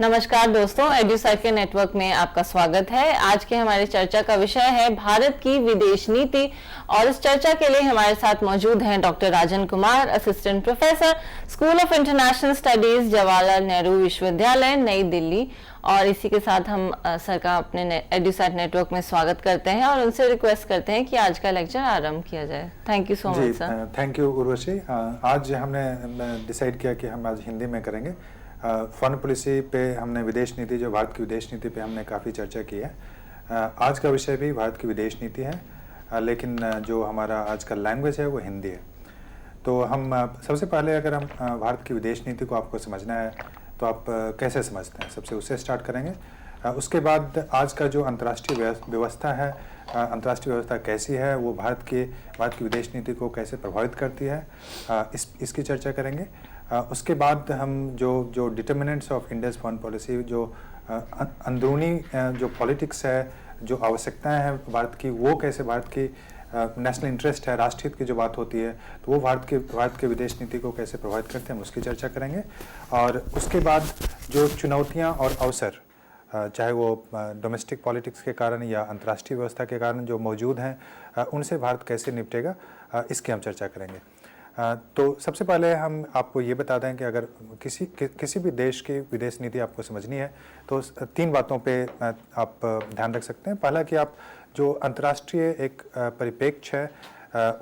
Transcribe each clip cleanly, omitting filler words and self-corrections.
नमस्कार दोस्तों, एडुसाइट के नेटवर्क में आपका स्वागत है। आज के हमारे चर्चा का विषय है भारत की विदेश नीति और इस चर्चा के लिए हमारे साथ मौजूद हैं doctor Rajan Kumar, assistant professor, school of international studies, Jawaharlal Nehru विश्वविद्यालय, नई दिल्ली। और इसी के साथ हम सर का अपने एडुसाइट नेटवर्क में स्वागत करते हैं और उनसे रिक्वेस्ट करते हैं कि आज का लेक्चर आरंभ किया जाए। Thank you so much sir. Thank you Urvashi. आज हमने डिसाइड किया कि हम आज हिंदी में करेंगे। फॉरेन पॉलिसी पे हमने विदेश नीति, जो भारत की विदेश नीति पे हमने काफ़ी चर्चा की है। आज का विषय भी भारत की विदेश नीति है, लेकिन जो हमारा आज का लैंग्वेज है वो हिंदी है। तो हम सबसे पहले अगर हम भारत की विदेश नीति को आपको समझना है तो आप कैसे समझते हैं, सबसे उससे स्टार्ट करेंगे। उसके बाद आज का जो अंतर्राष्ट्रीय व्यवस्था है, अंतर्राष्ट्रीय व्यवस्था कैसी है, वो भारत की विदेश नीति को कैसे प्रभावित करती है, इसकी चर्चा करेंगे। उसके बाद हम जो determinants of India's foreign policy, जो अंदरूनी जो पॉलिटिक्स है, जो आवश्यकताएं हैं भारत की, वो कैसे भारत की नेशनल इंटरेस्ट है, राष्ट्रहित की जो बात होती है, तो वो भारत के विदेश नीति को कैसे प्रभावित करते हैं, हम उसकी चर्चा करेंगे। और उसके बाद जो चुनौतियां और अवसर, चाहे वो डोमेस्टिक पॉलिटिक्स के कारण या अंतर्राष्ट्रीय व्यवस्था के कारण जो मौजूद हैं, उनसे भारत कैसे निपटेगा, इसकी हम चर्चा करेंगे। तो सबसे पहले हम आपको ये बता दें कि अगर किसी भी देश की विदेश नीति आपको समझनी है तो 3 बातों पे आप ध्यान रख सकते हैं। पहला कि आप जो अंतर्राष्ट्रीय एक परिप्रेक्ष्य है,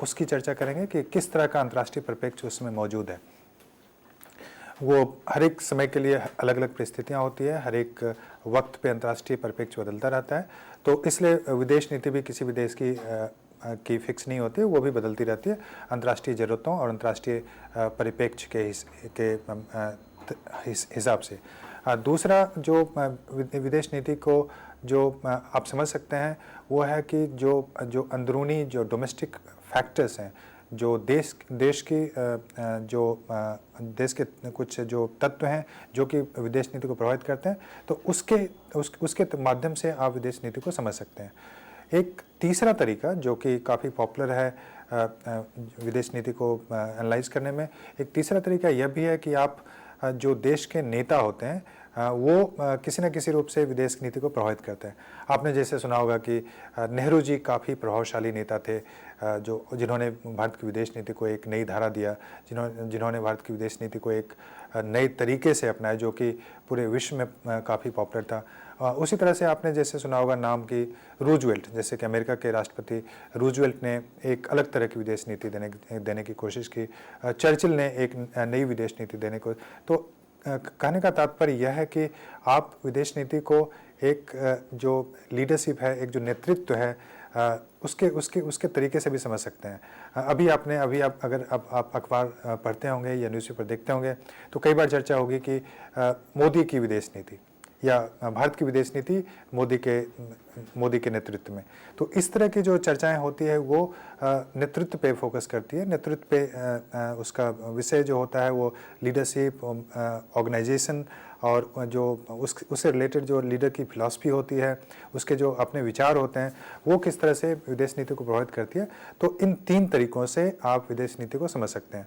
उसकी चर्चा करेंगे कि किस तरह का अंतर्राष्ट्रीय परिप्रेक्ष्य उसमें मौजूद है। वो हर एक समय के लिए अलग अलग परिस्थितियाँ होती है, हर एक वक्त पे अंतर्राष्ट्रीय परिप्रेक्ष्य बदलता रहता है। तो इसलिए विदेश नीति भी किसी भी देश की फिक्स नहीं होती है, वो भी बदलती रहती है अंतर्राष्ट्रीय ज़रूरतों और अंतर्राष्ट्रीय परिप्रेक्ष्य के हिसाब से। दूसरा जो विदेश नीति को जो आप समझ सकते हैं वो है कि जो अंदरूनी जो डोमेस्टिक फैक्टर्स हैं, जो देश के कुछ जो तत्व हैं जो कि विदेश नीति को प्रभावित करते हैं, तो उसके माध्यम से आप विदेश नीति को समझ सकते हैं। एक तीसरा तरीका जो कि काफ़ी पॉपुलर है विदेश नीति को एनालाइज करने में, एक तीसरा तरीका यह भी है कि आप जो देश के नेता होते हैं वो किसी न किसी रूप से विदेश नीति को प्रभावित करते हैं। आपने जैसे सुना होगा कि नेहरू जी काफ़ी प्रभावशाली नेता थे, जिन्होंने भारत की विदेश नीति को एक नई धारा दिया, जिन्होंने भारत की विदेश नीति को एक नए तरीके से अपनाया, जो कि पूरे विश्व में काफ़ी पॉपुलर था। उसी तरह से आपने जैसे सुना होगा नाम की रूजवेल्ट, जैसे कि अमेरिका के राष्ट्रपति रूजवेल्ट ने एक अलग तरह की विदेश नीति देने की कोशिश की। चर्चिल ने एक नई विदेश नीति देने को। तो कहने का तात्पर्य यह है कि आप विदेश नीति को एक जो लीडरशिप है, एक जो नेतृत्व है, उसके तरीके से भी समझ सकते हैं। अभी आप अखबार पढ़ते होंगे या न्यूज़पेपर देखते होंगे तो कई बार चर्चा होगी कि मोदी की विदेश नीति या भारत की विदेश नीति मोदी के नेतृत्व में। तो इस तरह की जो चर्चाएं होती है वो नेतृत्व पे फोकस करती है। नेतृत्व पे उसका विषय जो होता है वो लीडरशिप, ऑर्गेनाइजेशन और जो उससे रिलेटेड जो लीडर की फिलॉसफी होती है, उसके जो अपने विचार होते हैं, वो किस तरह से विदेश नीति को प्रभावित करती है। तो इन 3 तरीकों से आप विदेश नीति को समझ सकते हैं।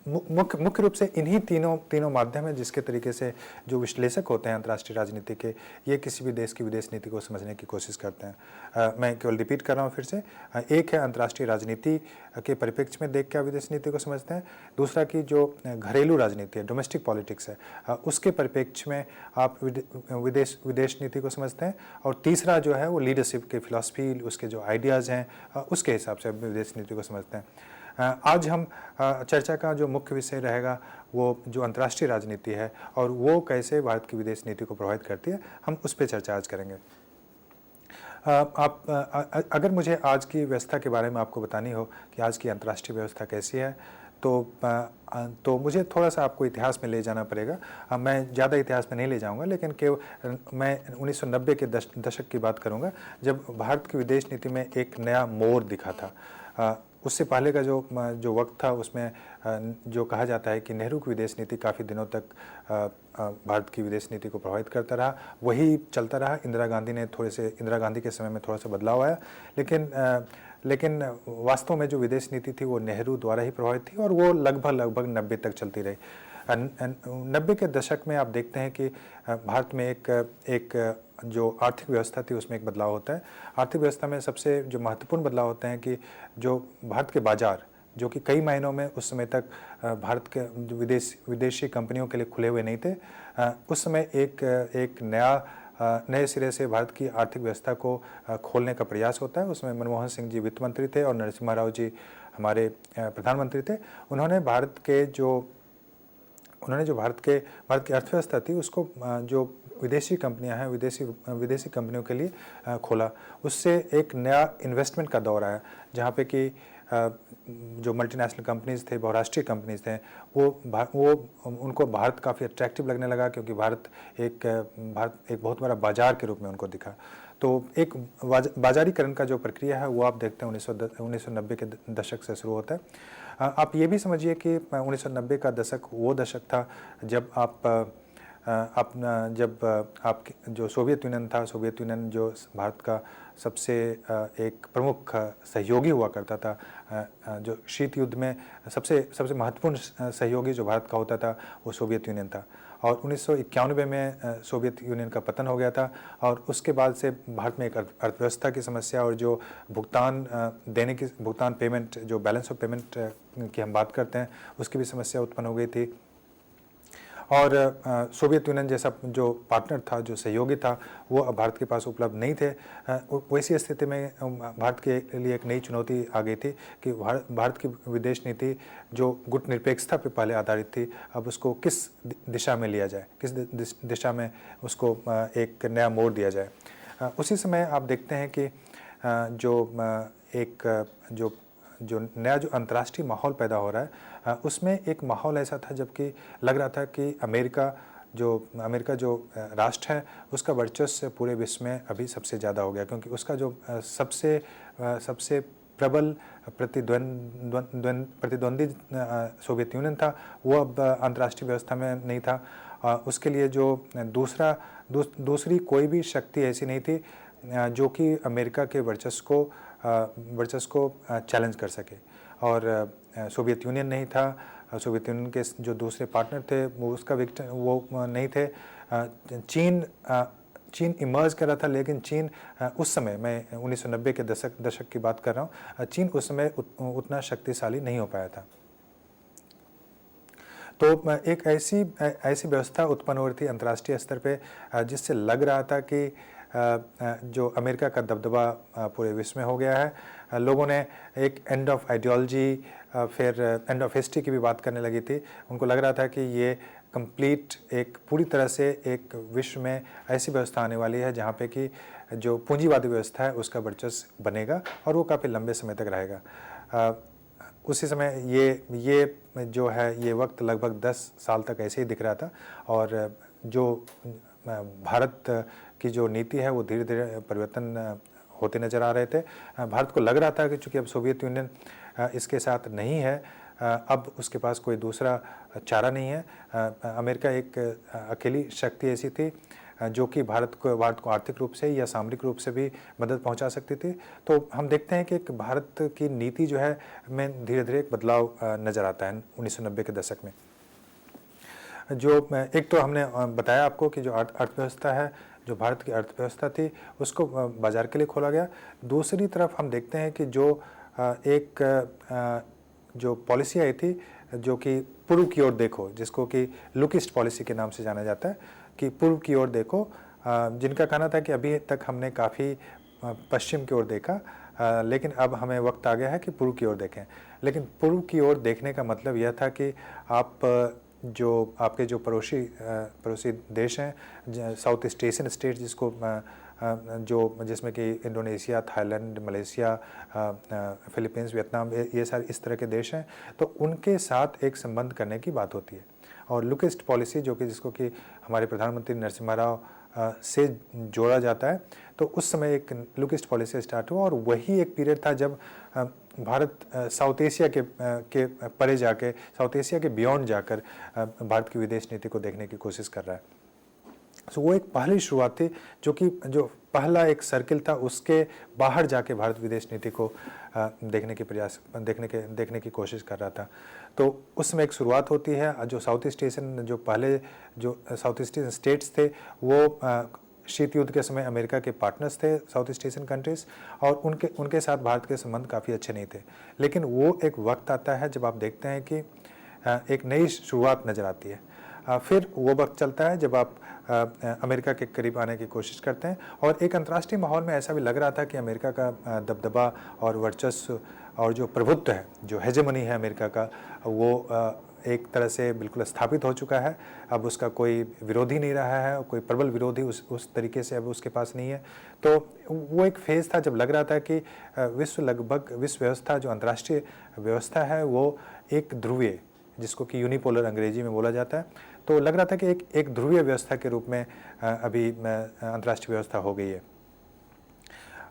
मुख्य रूप से इन्हीं तीनों माध्यम है जिसके तरीके से जो विश्लेषक होते हैं अंतर्राष्ट्रीय राजनीति के, ये किसी भी देश की विदेश नीति को समझने की कोशिश करते हैं। मैं केवल रिपीट कर रहा हूँ फिर से। एक है अंतर्राष्ट्रीय राजनीति के परिप्रेक्ष्य में देख के आप विदेश नीति को समझते हैं। दूसरा कि जो घरेलू राजनीति है, डोमेस्टिक पॉलिटिक्स है, उसके परिप्रेक्ष्य में आप विदेश नीति को समझते हैं। और तीसरा जो है वो लीडरशिप के फिलॉसफी, उसके जो आइडियाज़ हैं, उसके हिसाब से विदेश नीति को समझते हैं। आज हम चर्चा का जो मुख्य विषय रहेगा वो जो अंतर्राष्ट्रीय राजनीति है और वो कैसे भारत की विदेश नीति को प्रभावित करती है, हम उस पर चर्चा आज करेंगे। अगर मुझे आज की व्यवस्था के बारे में आपको बतानी हो कि आज की अंतर्राष्ट्रीय व्यवस्था कैसी है, तो मुझे थोड़ा सा आपको इतिहास में ले जाना पड़ेगा। मैं ज़्यादा इतिहास में नहीं ले जाऊंगा, लेकिन केवल मैं 1990 के दशक की बात करूंगा, जब भारत की विदेश नीति में एक नया मोड़ दिखा था। उससे पहले का जो वक्त था उसमें जो कहा जाता है कि नेहरू की विदेश नीति काफ़ी दिनों तक भारत की विदेश नीति को प्रभावित करता रहा, वही चलता रहा। इंदिरा गांधी के समय में थोड़ा सा बदलाव आया, लेकिन वास्तव में जो विदेश नीति थी वो नेहरू द्वारा ही प्रभावित थी और वो लगभग 90 तक चलती रही। 90 के दशक में आप देखते हैं कि भारत में एक जो आर्थिक व्यवस्था थी उसमें एक बदलाव होता है। आर्थिक व्यवस्था में सबसे जो महत्वपूर्ण बदलाव होते हैं कि जो भारत के बाजार, जो कि कई महीनों में उस समय तक भारत के जो विदेशी कंपनियों के लिए खुले हुए नहीं थे, उस समय एक नए सिरे से भारत की आर्थिक व्यवस्था को खोलने का प्रयास होता है। उसमें मनमोहन सिंह जी वित्त मंत्री थे और नरसिम्हा राव जी हमारे प्रधानमंत्री थे। उन्होंने भारत की अर्थव्यवस्था थी उसको जो विदेशी कंपनियां हैं, विदेशी कंपनियों के लिए खोला। उससे एक नया इन्वेस्टमेंट का दौर आया, जहाँ पे कि जो मल्टीनेशनल कंपनीज थे, बहुराष्ट्रीय कंपनीज थे, उनको भारत काफ़ी अट्रैक्टिव लगने लगा, क्योंकि भारत एक बहुत बड़ा बाजार के रूप में उनको दिखा। तो एक बाजारीकरण का जो प्रक्रिया है वो आप देखते हैं 1990 के दशक से शुरू होता है। आप ये भी समझिए कि 1990 का दशक वो दशक था जब जो सोवियत यूनियन जो भारत का सबसे एक प्रमुख सहयोगी हुआ करता था, जो शीत युद्ध में सबसे महत्वपूर्ण सहयोगी जो भारत का होता था वो सोवियत यूनियन था। और 1991 में सोवियत यूनियन का पतन हो गया था और उसके बाद से भारत में एक अर्थव्यवस्था की समस्या और जो भुगतान पेमेंट, जो बैलेंस ऑफ पेमेंट की हम बात करते हैं, उसकी भी समस्या उत्पन्न हो गई थी। और सोवियत यूनियन जैसा जो पार्टनर था, जो सहयोगी था, वो अब भारत के पास उपलब्ध नहीं थे। वैसी स्थिति में भारत के लिए एक नई चुनौती आ गई थी कि भारत की विदेश नीति जो गुटनिरपेक्षता पे पहले आधारित थी, अब उसको किस दिशा में लिया जाए, किस दिशा में उसको एक नया मोड़ दिया जाए। उसी समय आप देखते हैं कि जो नया जो अंतर्राष्ट्रीय माहौल पैदा हो रहा है, उसमें एक माहौल ऐसा था जबकि लग रहा था कि अमेरिका जो राष्ट्र है उसका वर्चस्व पूरे विश्व में अभी सबसे ज़्यादा हो गया, क्योंकि उसका जो सबसे प्रबल प्रतिद्वंदी सोवियत यूनियन था वो अब अंतर्राष्ट्रीय व्यवस्था में नहीं था। उसके लिए जो दूसरी कोई भी शक्ति ऐसी नहीं थी जो कि अमेरिका के वर्चस्व को चैलेंज कर सके। और सोवियत यूनियन नहीं था, सोवियत यूनियन के जो दूसरे पार्टनर थे वो नहीं थे। चीन इमर्ज कर रहा था, लेकिन चीन उस समय, मैं 1990 के दशक की बात कर रहा हूँ, चीन उस समय उतना शक्तिशाली नहीं हो पाया था। तो एक ऐसी व्यवस्था उत्पन्न हो रही थी अंतर्राष्ट्रीय स्तर पे, जिससे लग रहा था कि जो अमेरिका का दबदबा पूरे विश्व में हो गया है। लोगों ने एक एंड ऑफ आइडियोलॉजी, फिर एंड ऑफ हिस्ट्री की भी बात करने लगी थी। उनको लग रहा था कि ये कंप्लीट एक पूरी तरह से एक विश्व में ऐसी व्यवस्था आने वाली है जहाँ पे कि जो पूंजीवादी व्यवस्था है उसका वर्चस्व बनेगा और वो काफ़ी लंबे समय तक रहेगा। उसी समय ये जो है ये वक्त लगभग 10 साल तक ऐसे ही दिख रहा था और जो भारत की जो नीति है वो धीरे धीरे परिवर्तन होते नज़र आ रहे थे। भारत को लग रहा था कि चूँकि अब सोवियत यूनियन इसके साथ नहीं है, अब उसके पास कोई दूसरा चारा नहीं है। अमेरिका एक अकेली शक्ति ऐसी थी जो कि भारत को आर्थिक रूप से या सामरिक रूप से भी मदद पहुंचा सकती थी। तो हम देखते हैं कि एक भारत की नीति जो है में धीरे धीरे एक बदलाव नज़र आता है 1990 के दशक में। जो एक तो हमने बताया आपको कि जो अर्थव्यवस्था है, जो भारत की अर्थव्यवस्था थी, उसको बाजार के लिए खोला गया। दूसरी तरफ हम देखते हैं कि जो पॉलिसी आई थी जो कि पूर्व की ओर देखो, जिसको कि लुक ईस्ट पॉलिसी के नाम से जाना जाता है, कि पूर्व की ओर देखो, जिनका कहना था कि अभी तक हमने काफ़ी पश्चिम की ओर देखा, लेकिन अब हमें वक्त आ गया है कि पूर्व की ओर देखें। लेकिन पूर्व की ओर देखने का मतलब यह था कि आपके जो पड़ोसी देश हैं, साउथ ईस्ट एशियन स्टेट जिसमें कि Indonesia, Thailand, Malaysia, Philippines, Vietnam, ये सारे इस तरह के देश हैं, तो उनके साथ एक संबंध करने की बात होती है। और लुक ईस्ट पॉलिसी जिसको कि हमारे प्रधानमंत्री नरसिम्हा राव से जोड़ा जाता है, तो उस समय एक लुक ईस्ट पॉलिसी स्टार्ट हुआ और वही एक पीरियड था जब भारत साउथ एशिया के परे जाके, साउथ एशिया के बियॉन्ड जाकर भारत की विदेश नीति को देखने की कोशिश कर रहा है। सो वो एक पहली शुरुआत थी, जो पहला एक सर्किल था, उसके बाहर जाके भारत विदेश नीति को देखने की कोशिश कर रहा था। तो उसमें एक शुरुआत होती है। जो साउथ ईस्ट एशियन, जो पहले जो साउथ ईस्ट एशियन स्टेट्स थे, वो शीत युद्ध के समय अमेरिका के पार्टनर्स थे, साउथ ईस्ट एशियन कंट्रीज़, और उनके साथ भारत के संबंध काफ़ी अच्छे नहीं थे। लेकिन वो एक वक्त आता है जब आप देखते हैं कि एक नई शुरुआत नज़र आती है। फिर वो वक्त चलता है जब आप अमेरिका के करीब आने की कोशिश करते हैं, और एक अंतर्राष्ट्रीय माहौल में ऐसा भी लग रहा था कि अमेरिका का दबदबा और वर्चस्व और जो प्रभुत्व है, जो हेजेमनी है अमेरिका का, वो एक तरह से बिल्कुल स्थापित हो चुका है। अब उसका कोई विरोधी नहीं रहा है, कोई प्रबल विरोधी उस तरीके से अब उसके पास नहीं है। तो वो एक फेज़ था जब लग रहा था कि विश्व व्यवस्था, जो अंतर्राष्ट्रीय व्यवस्था है, वो एक ध्रुवीय, जिसको कि यूनिपोलर अंग्रेजी में बोला जाता है, तो लग रहा था कि एक ध्रुवीय व्यवस्था के रूप में अभी अंतर्राष्ट्रीय व्यवस्था हो गई है।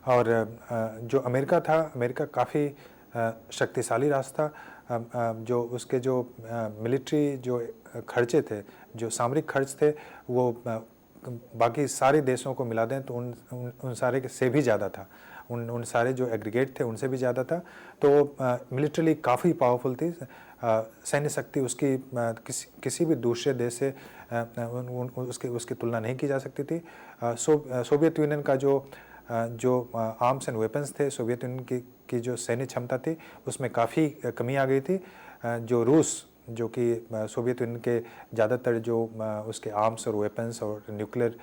और जो अमेरिका था, अमेरिका काफ़ी शक्तिशाली राष्ट्र था। जो उसके जो मिलिट्री जो खर्चे थे, जो सामरिक खर्च थे, वो बाकी सारे देशों को मिला दें तो उन सारे से भी ज़्यादा था। उन सारे जो एग्रीगेट थे उनसे भी ज़्यादा था। तो मिलिट्रली काफ़ी पावरफुल थी। सैन्य शक्ति उसकी किसी भी दूसरे देश से उसकी तुलना नहीं की जा सकती थी। सोवियत यूनियन का जो आर्म्स एंड वेपन्स थे, सोवियत यूनियन की जो सैन्य क्षमता थी, उसमें काफ़ी कमी आ गई थी। जो रूस, जो कि सोवियत यूनियन के ज़्यादातर जो उसके आर्म्स और वेपन्स और न्यूक्लियर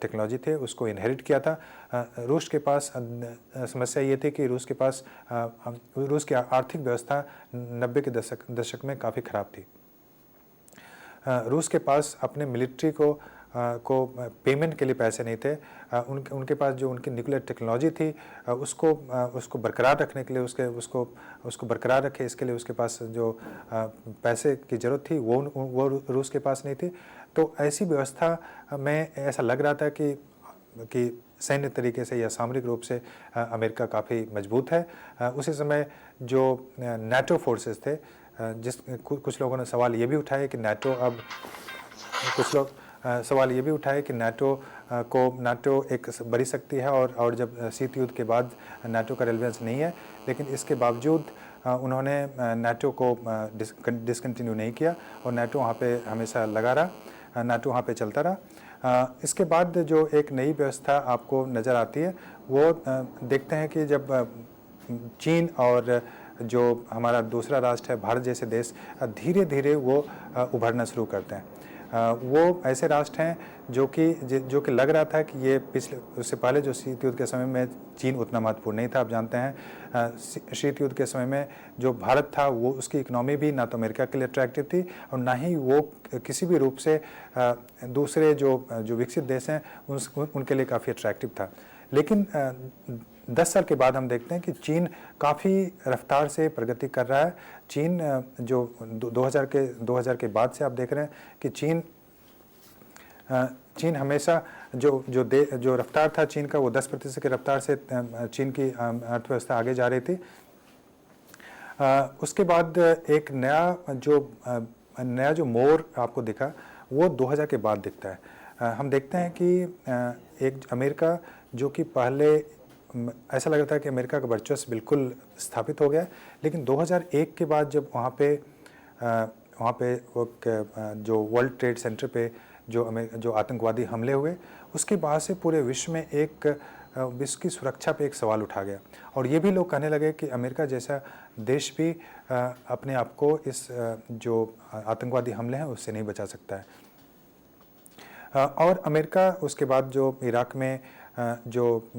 टेक्नोलॉजी थे, उसको इनहेरिट किया था। रूस के पास समस्या ये थी कि रूस की आर्थिक व्यवस्था 90 के दशक में काफ़ी ख़राब थी। रूस के पास अपने मिलिट्री को पेमेंट के लिए पैसे नहीं थे। उनके पास जो उनकी न्यूक्लियर टेक्नोलॉजी थी, उसको बरकरार रखने के लिए, उसको बरकरार रखे, इसके लिए उसके पास जो पैसे की ज़रूरत थी, वो रूस के पास नहीं थी। तो ऐसी व्यवस्था में ऐसा लग रहा था कि सैन्य तरीके से या सामरिक रूप से अमेरिका काफ़ी मजबूत है। उसी समय जो नाटो फोर्सेस थे, कुछ लोगों ने सवाल ये भी उठाया कि नाटो एक बड़ी शक्ति है, और जब शीत युद्ध के बाद नाटो का रेलेवेंस नहीं है, लेकिन इसके बावजूद उन्होंने नाटो को डिसकंटिन्यू नहीं किया, और नाटो वहाँ पे हमेशा लगा रहा, नाटो वहाँ पे चलता रहा। इसके बाद जो एक नई व्यवस्था आपको नज़र आती है, वो देखते हैं कि जब चीन और जो हमारा दूसरा राष्ट्र है, भारत जैसे देश, धीरे धीरे वो उभरना शुरू करते हैं। वो ऐसे राष्ट्र हैं जो कि लग रहा था कि ये उससे पहले जो शीत युद्ध के समय में चीन उतना महत्वपूर्ण नहीं था। आप जानते हैं शीत युद्ध के समय में जो भारत था, वो उसकी इकोनॉमी भी ना तो अमेरिका के लिए अट्रैक्टिव थी, और ना ही वो किसी भी रूप से दूसरे जो विकसित देश हैं उनके लिए काफ़ी अट्रैक्टिव था। लेकिन 10 साल के बाद हम देखते हैं कि चीन काफ़ी रफ्तार से प्रगति कर रहा है। चीन जो 2000 के बाद से आप देख रहे हैं कि चीन हमेशा जो रफ्तार था चीन का, वो 10% की रफ्तार से चीन की अर्थव्यवस्था आगे जा रही थी। उसके बाद एक नया जो मोड़ आपको दिखा, वो 2000 के बाद दिखता है। हम देखते हैं कि एक अमेरिका, जो कि पहले ऐसा लग रहा था कि अमेरिका का वर्चस्व बिल्कुल स्थापित हो गया, लेकिन 2001 के बाद जब वहाँ पे जो वर्ल्ड ट्रेड सेंटर पे जो आतंकवादी हमले हुए, उसके बाद से पूरे विश्व में विश्व की सुरक्षा पे एक सवाल उठा गया, और ये भी लोग कहने लगे कि अमेरिका जैसा देश भी अपने आप को इस जो आतंकवादी हमले हैं उससे नहीं बचा सकता है। और अमेरिका उसके बाद जो इराक में जो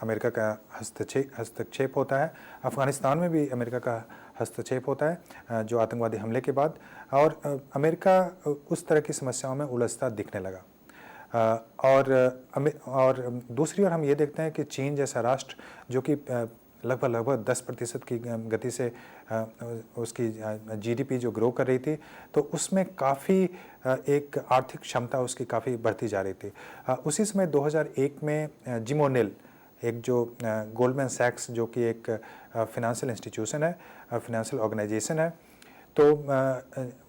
अमेरिका का हस्तक्षेप होता है, अफ़गानिस्तान में भी अमेरिका का हस्तक्षेप होता है जो आतंकवादी हमले के बाद, और अमेरिका उस तरह की समस्याओं में उलझता दिखने लगा। और दूसरी ओर हम ये देखते हैं कि चीन जैसा राष्ट्र, जो कि लगभग 10% की गति से उसकी जीडीपी जो ग्रो कर रही थी, तो उसमें काफ़ी एक आर्थिक क्षमता उसकी काफ़ी बढ़ती जा रही थी। उसी समय 2001 में जिम ओनेल, एक जो गोल्डमैन सैक्स जो कि एक फिनेंशियल इंस्टीट्यूशन है, फिनेंशियल ऑर्गेनाइजेशन है, तो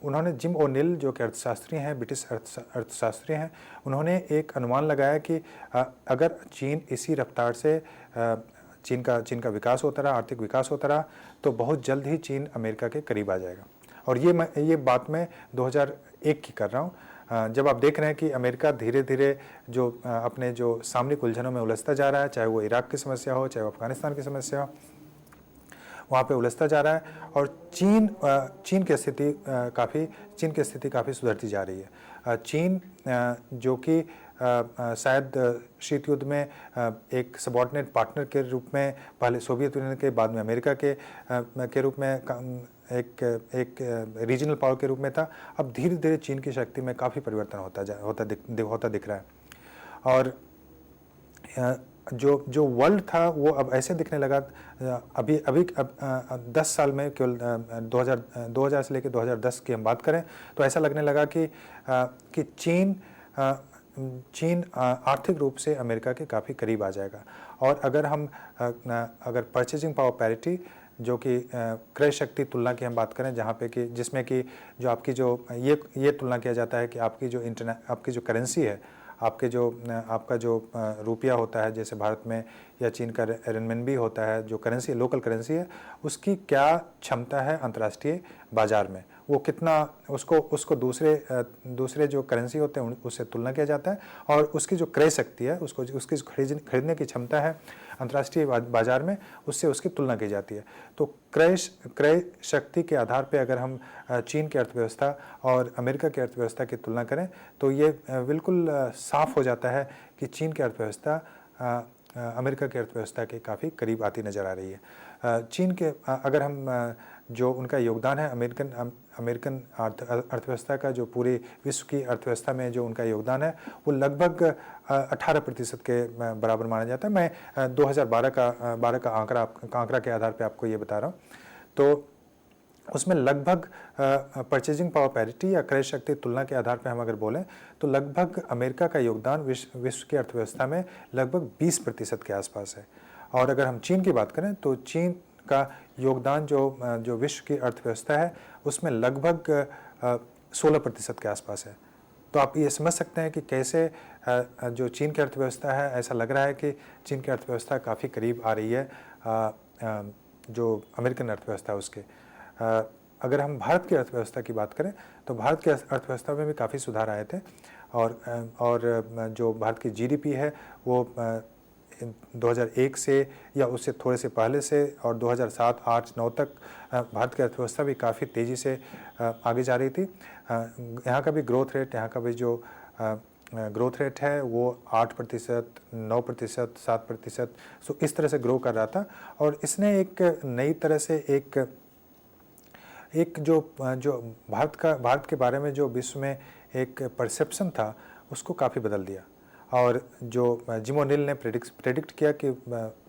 उन्होंने जिम ओनिल जो कि अर्थशास्त्री हैं, ब्रिटिश अर्थशास्त्री हैं, उन्होंने एक अनुमान लगाया कि अगर चीन इसी रफ्तार से चीन का विकास होता रहा, आर्थिक विकास होता रहा, तो बहुत जल्द ही चीन अमेरिका के करीब आ जाएगा। और ये बात मैं 2001 की कर रहा हूँ, जब आप देख रहे हैं कि अमेरिका धीरे धीरे जो अपने जो सामरिक उलझनों में उलझता जा रहा है, चाहे वो इराक की समस्या हो, चाहे वो अफगानिस्तान की समस्या हो, वहाँ पे उलझता जा रहा है। और चीन की स्थिति काफ़ी सुधरती जा रही है। चीन जो कि शायद शीत युद्ध में एक सबॉर्डिनेट पार्टनर के रूप में, पहले सोवियत यूनियन के, बाद में अमेरिका के रूप में एक रीजनल पावर के रूप में था, अब धीरे धीरे चीन की शक्ति में काफ़ी परिवर्तन होता दिख रहा है। और जो वर्ल्ड था वो अब ऐसे दिखने लगा, अभी 10 साल में, केवल 2000 से लेकर 2010 की हम बात करें तो ऐसा लगने लगा कि चीन आर्थिक रूप से अमेरिका के काफ़ी करीब आ जाएगा। और अगर परचेजिंग पावर पैरिटी, जो कि क्रय शक्ति तुलना की हम बात करें, जहाँ पे कि जिसमें कि जो आपकी जो ये तुलना किया जाता है कि आपकी जो करेंसी है, आपका जो रुपया होता है, जैसे भारत में, या चीन का रेनमिनबी होता है, जो करेंसी लोकल करेंसी है, उसकी क्या क्षमता है अंतर्राष्ट्रीय बाजार में, वो कितना, उसको दूसरे जो करेंसी होते हैं उससे तुलना किया जाता है, और उसकी जो क्रय शक्ति है, उसकी खरीदने की क्षमता है अंतर्राष्ट्रीय बाजार में, उससे उसकी तुलना की जाती है। तो क्रय शक्ति के आधार पर अगर हम चीन की अर्थव्यवस्था और अमेरिका की अर्थव्यवस्था की तुलना करें तो ये बिल्कुल साफ हो जाता है कि चीन की अर्थव्यवस्था अमेरिका की अर्थव्यवस्था के काफ़ी करीब आती नज़र आ रही है। चीन के अगर हम जो उनका योगदान है अमेरिकन अर्थव्यवस्था का, जो पूरे विश्व की अर्थव्यवस्था में जो उनका योगदान है, वो लगभग 18% के बराबर माना जाता है। मैं 2012 का आंकड़ा के आधार पे आपको ये बता रहा हूँ। तो उसमें लगभग परचेजिंग पावर पैरिटी या क्रय शक्ति तुलना के आधार पर हम अगर बोलें तो लगभग अमेरिका का योगदान विश्व की अर्थव्यवस्था में लगभग 20% के आसपास है। और अगर हम चीन की बात करें तो चीन का योगदान जो विश्व की अर्थव्यवस्था है उसमें लगभग 16% के आसपास है। तो आप ये समझ सकते हैं कि कैसे जो चीन की अर्थव्यवस्था है, ऐसा लग रहा है कि चीन की अर्थव्यवस्था काफ़ी करीब आ रही है जो अमेरिकन अर्थव्यवस्था उसके। अगर हम भारत की अर्थव्यवस्था की बात करें तो भारत की अर्थव्यवस्था में भी काफ़ी सुधार आए थे, और जो भारत की जीडीपी है वो 2001 से या उससे थोड़े से पहले से और 2007, 8, 9 तक भारत की अर्थव्यवस्था भी काफ़ी तेज़ी से आगे जा रही थी। यहाँ का भी ग्रोथ रेट है वो 8%, 9%, 7%, सो इस तरह से ग्रो कर रहा था। और इसने एक नई तरह से एक जो भारत के बारे में जो विश्व में एक परसेप्शन था उसको काफ़ी बदल दिया। और जो जिम ओनिल ने प्रेडिक्ट किया कि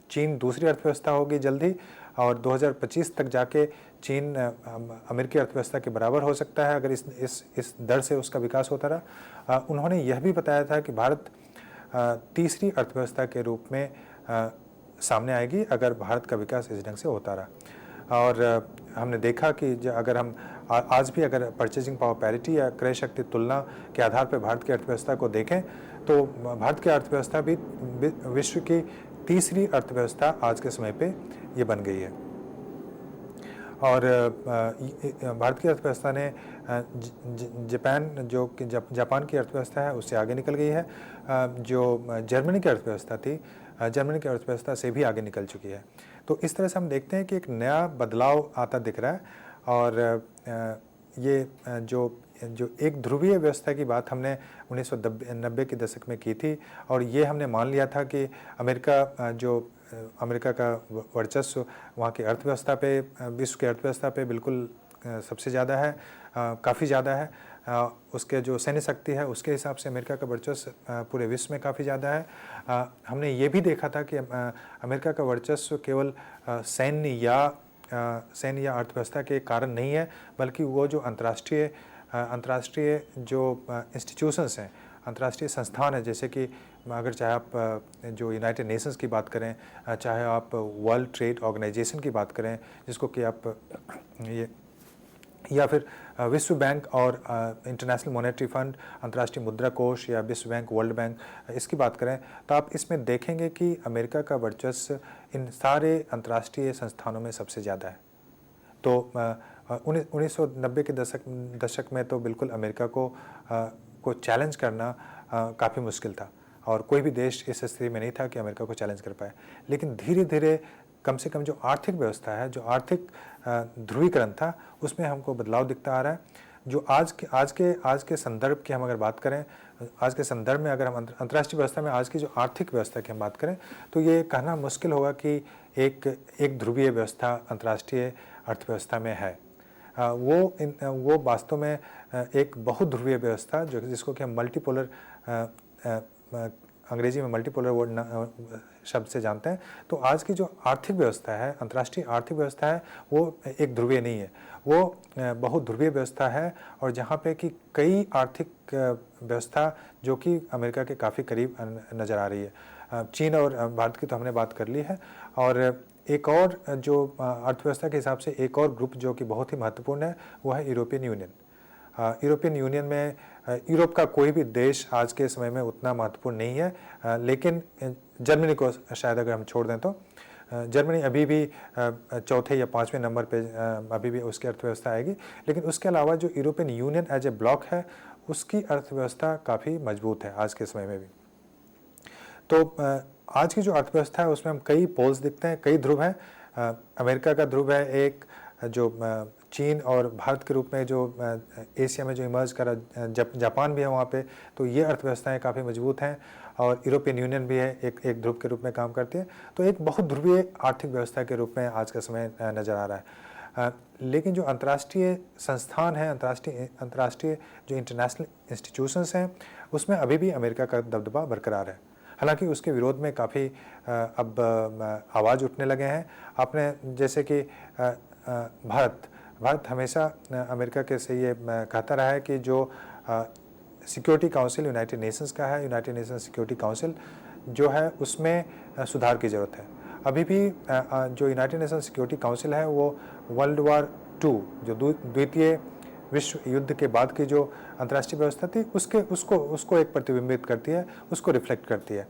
चीन दूसरी अर्थव्यवस्था होगी जल्दी, और 2025 तक जाके चीन अमेरिकी अर्थव्यवस्था के बराबर हो सकता है अगर इस दर से उसका विकास होता रहा। उन्होंने यह भी बताया था कि भारत तीसरी अर्थव्यवस्था के रूप में सामने आएगी अगर भारत का विकास इस ढंग से होता रहा। और हमने देखा कि अगर हम आज भी अगर परचेजिंग पावर पैरिटी या क्रय शक्ति तुलना के आधार पर भारत की अर्थव्यवस्था को देखें तो भारत की अर्थव्यवस्था भी विश्व की तीसरी अर्थव्यवस्था आज के समय पे ये बन गई है। और भारत की अर्थव्यवस्था ने जापान की अर्थव्यवस्था है उससे आगे निकल गई है। जो जर्मनी की अर्थव्यवस्था थी, जर्मनी की अर्थव्यवस्था से भी आगे निकल चुकी है। तो इस तरह से हम देखते हैं कि एक नया बदलाव आता दिख रहा है। और ये जो एक ध्रुवीय व्यवस्था की बात हमने 1990 के दशक में की थी, और ये हमने मान लिया था कि अमेरिका का वर्चस्व वहाँ की अर्थव्यवस्था पे, विश्व की अर्थव्यवस्था पे बिल्कुल सबसे ज़्यादा है, काफ़ी ज़्यादा है। उसके जो सैन्य शक्ति है उसके हिसाब से अमेरिका का वर्चस्व पूरे विश्व में काफ़ी ज़्यादा है। हमने ये भी देखा था कि अमेरिका का वर्चस्व केवल सैन्य या अर्थव्यवस्था के कारण नहीं है, बल्कि वो जो अंतर्राष्ट्रीय जो इंस्टीट्यूशंस हैं, अंतर्राष्ट्रीय संस्थान है, जैसे कि अगर चाहे आप जो यूनाइटेड नेशंस की बात करें, चाहे आप वर्ल्ड ट्रेड ऑर्गेनाइजेशन की बात करें, जिसको कि आप ये, या फिर विश्व बैंक और इंटरनेशनल मॉनेटरी फंड, अंतर्राष्ट्रीय मुद्रा कोष या विश्व बैंक, वर्ल्ड बैंक, इसकी बात करें, तो आप इसमें देखेंगे कि अमेरिका का वर्चस्व इन सारे अंतर्राष्ट्रीय संस्थानों में सबसे ज़्यादा है। तो 1990 के दशक में तो बिल्कुल अमेरिका को चैलेंज करना काफ़ी मुश्किल था, और कोई भी देश इस स्थिति में नहीं था कि अमेरिका को चैलेंज कर पाए। लेकिन धीरे धीरे कम से कम जो आर्थिक व्यवस्था है, जो आर्थिक ध्रुवीकरण था, उसमें हमको बदलाव दिखता आ रहा है। जो आज के संदर्भ की हम अगर बात करें, आज के संदर्भ में अगर हम अंतर्राष्ट्रीय व्यवस्था में आज की जो आर्थिक व्यवस्था की हम बात करें, तो ये कहना मुश्किल होगा कि एक ध्रुवीय व्यवस्था अंतर्राष्ट्रीय अर्थव्यवस्था में है। वो वास्तव में एक बहुध्रुवीय व्यवस्था, जिसको कि हम मल्टीपोलर, अंग्रेजी में मल्टीपोलर वर्ड शब्द से जानते हैं। तो आज की जो आर्थिक व्यवस्था है, अंतर्राष्ट्रीय आर्थिक व्यवस्था है, वो एक ध्रुवीय नहीं है, वो बहुध्रुवीय व्यवस्था है, और जहाँ पे कि कई आर्थिक व्यवस्था जो कि अमेरिका के काफ़ी करीब नज़र आ रही है। चीन और भारत की तो हमने बात कर ली है, और एक और जो अर्थव्यवस्था के हिसाब से एक और ग्रुप जो कि बहुत ही महत्वपूर्ण है, वो है यूरोपियन यूनियन। यूरोपियन यूनियन में यूरोप का कोई भी देश आज के समय में उतना महत्वपूर्ण नहीं है, लेकिन जर्मनी को शायद अगर हम छोड़ दें तो जर्मनी अभी भी चौथे या पाँचवें नंबर पे अभी भी उसकी अर्थव्यवस्था आएगी। लेकिन उसके अलावा जो European Union as a bloc है, उसकी अर्थव्यवस्था काफ़ी मजबूत है आज के समय में भी। तो आज की जो अर्थव्यवस्था है उसमें हम कई पोल्स दिखते हैं, कई ध्रुव हैं। अमेरिका का ध्रुव है एक, जो चीन और भारत के रूप में जो एशिया में जो इमर्ज करा, जापान भी है वहाँ पे, तो ये अर्थव्यवस्थाएं काफ़ी मजबूत हैं, और यूरोपियन यूनियन भी है, एक ध्रुव के रूप में काम करती है। तो एक बहुत ध्रुवीय आर्थिक व्यवस्था के रूप में आज का समय नज़र आ रहा है। लेकिन जो अंतर्राष्ट्रीय संस्थान है, अंतर्राष्ट्रीय जो इंटरनेशनल इंस्टीट्यूशंस हैं, उसमें अभी भी अमेरिका का दबदबा बरकरार है। हालांकि उसके विरोध में काफ़ी अब आवाज़ उठने लगे हैं। आपने जैसे कि भारत हमेशा अमेरिका के से ये कहता रहा है कि जो सिक्योरिटी काउंसिल यूनाइटेड नेशंस का है, यूनाइटेड नेशंस सिक्योरिटी काउंसिल जो है, उसमें सुधार की ज़रूरत है। अभी भी जो यूनाइटेड नेशंस सिक्योरिटी काउंसिल है, वो वर्ल्ड वॉर 2, जो द्वितीय विश्व युद्ध के बाद की जो अंतर्राष्ट्रीय व्यवस्था थी, उसको एक प्रतिबिंबित करती है, उसको रिफ्लेक्ट करती है।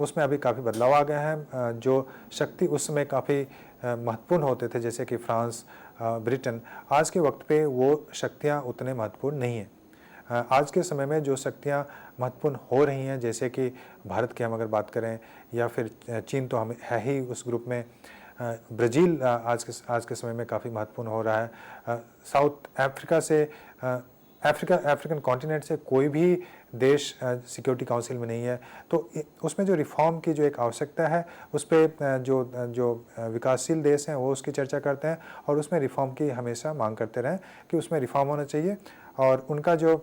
उसमें अभी काफ़ी बदलाव आ गए हैं। जो शक्ति उस समय काफ़ी महत्वपूर्ण होते थे, जैसे कि फ्रांस, ब्रिटेन, आज के वक्त पे वो शक्तियाँ उतने महत्वपूर्ण नहीं हैं। आज के समय में जो शक्तियाँ महत्वपूर्ण हो रही हैं, जैसे कि भारत की हम अगर बात करें, या फिर चीन तो हम है ही उस ग्रुप में, ब्राज़ील आज के समय में काफ़ी महत्वपूर्ण हो रहा है। साउथ अफ्रीका से अफ्रीकन कॉन्टिनेंट से कोई भी देश सिक्योरिटी काउंसिल में नहीं है। तो उसमें जो रिफॉर्म की जो एक आवश्यकता है, उस पर जो विकासशील देश हैं वो उसकी चर्चा करते हैं, और उसमें रिफॉर्म की हमेशा मांग करते रहें कि उसमें रिफॉर्म होना चाहिए, और उनका जो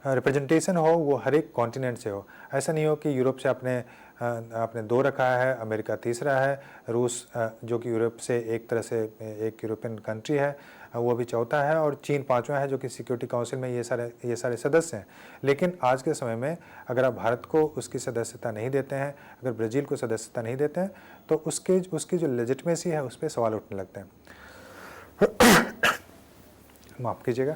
रिप्रेजेंटेशन हो वो हर एक कॉन्टिनेंट से हो। ऐसा नहीं हो कि यूरोप से आपने 2 रखा है, अमेरिका तीसरा है, रूस जो कि यूरोप से एक तरह से एक यूरोपियन कंट्री है, वो भी चौथा है, और चीन 5वां है, जो कि सिक्योरिटी काउंसिल में ये सारे सदस्य हैं। लेकिन आज के समय में अगर आप भारत को उसकी सदस्यता नहीं देते हैं, अगर ब्राज़ील को सदस्यता नहीं देते हैं, तो उसकी जो लेजिटिमेसी है, उस पर सवाल उठने लगते हैं। माफ़ कीजिएगा।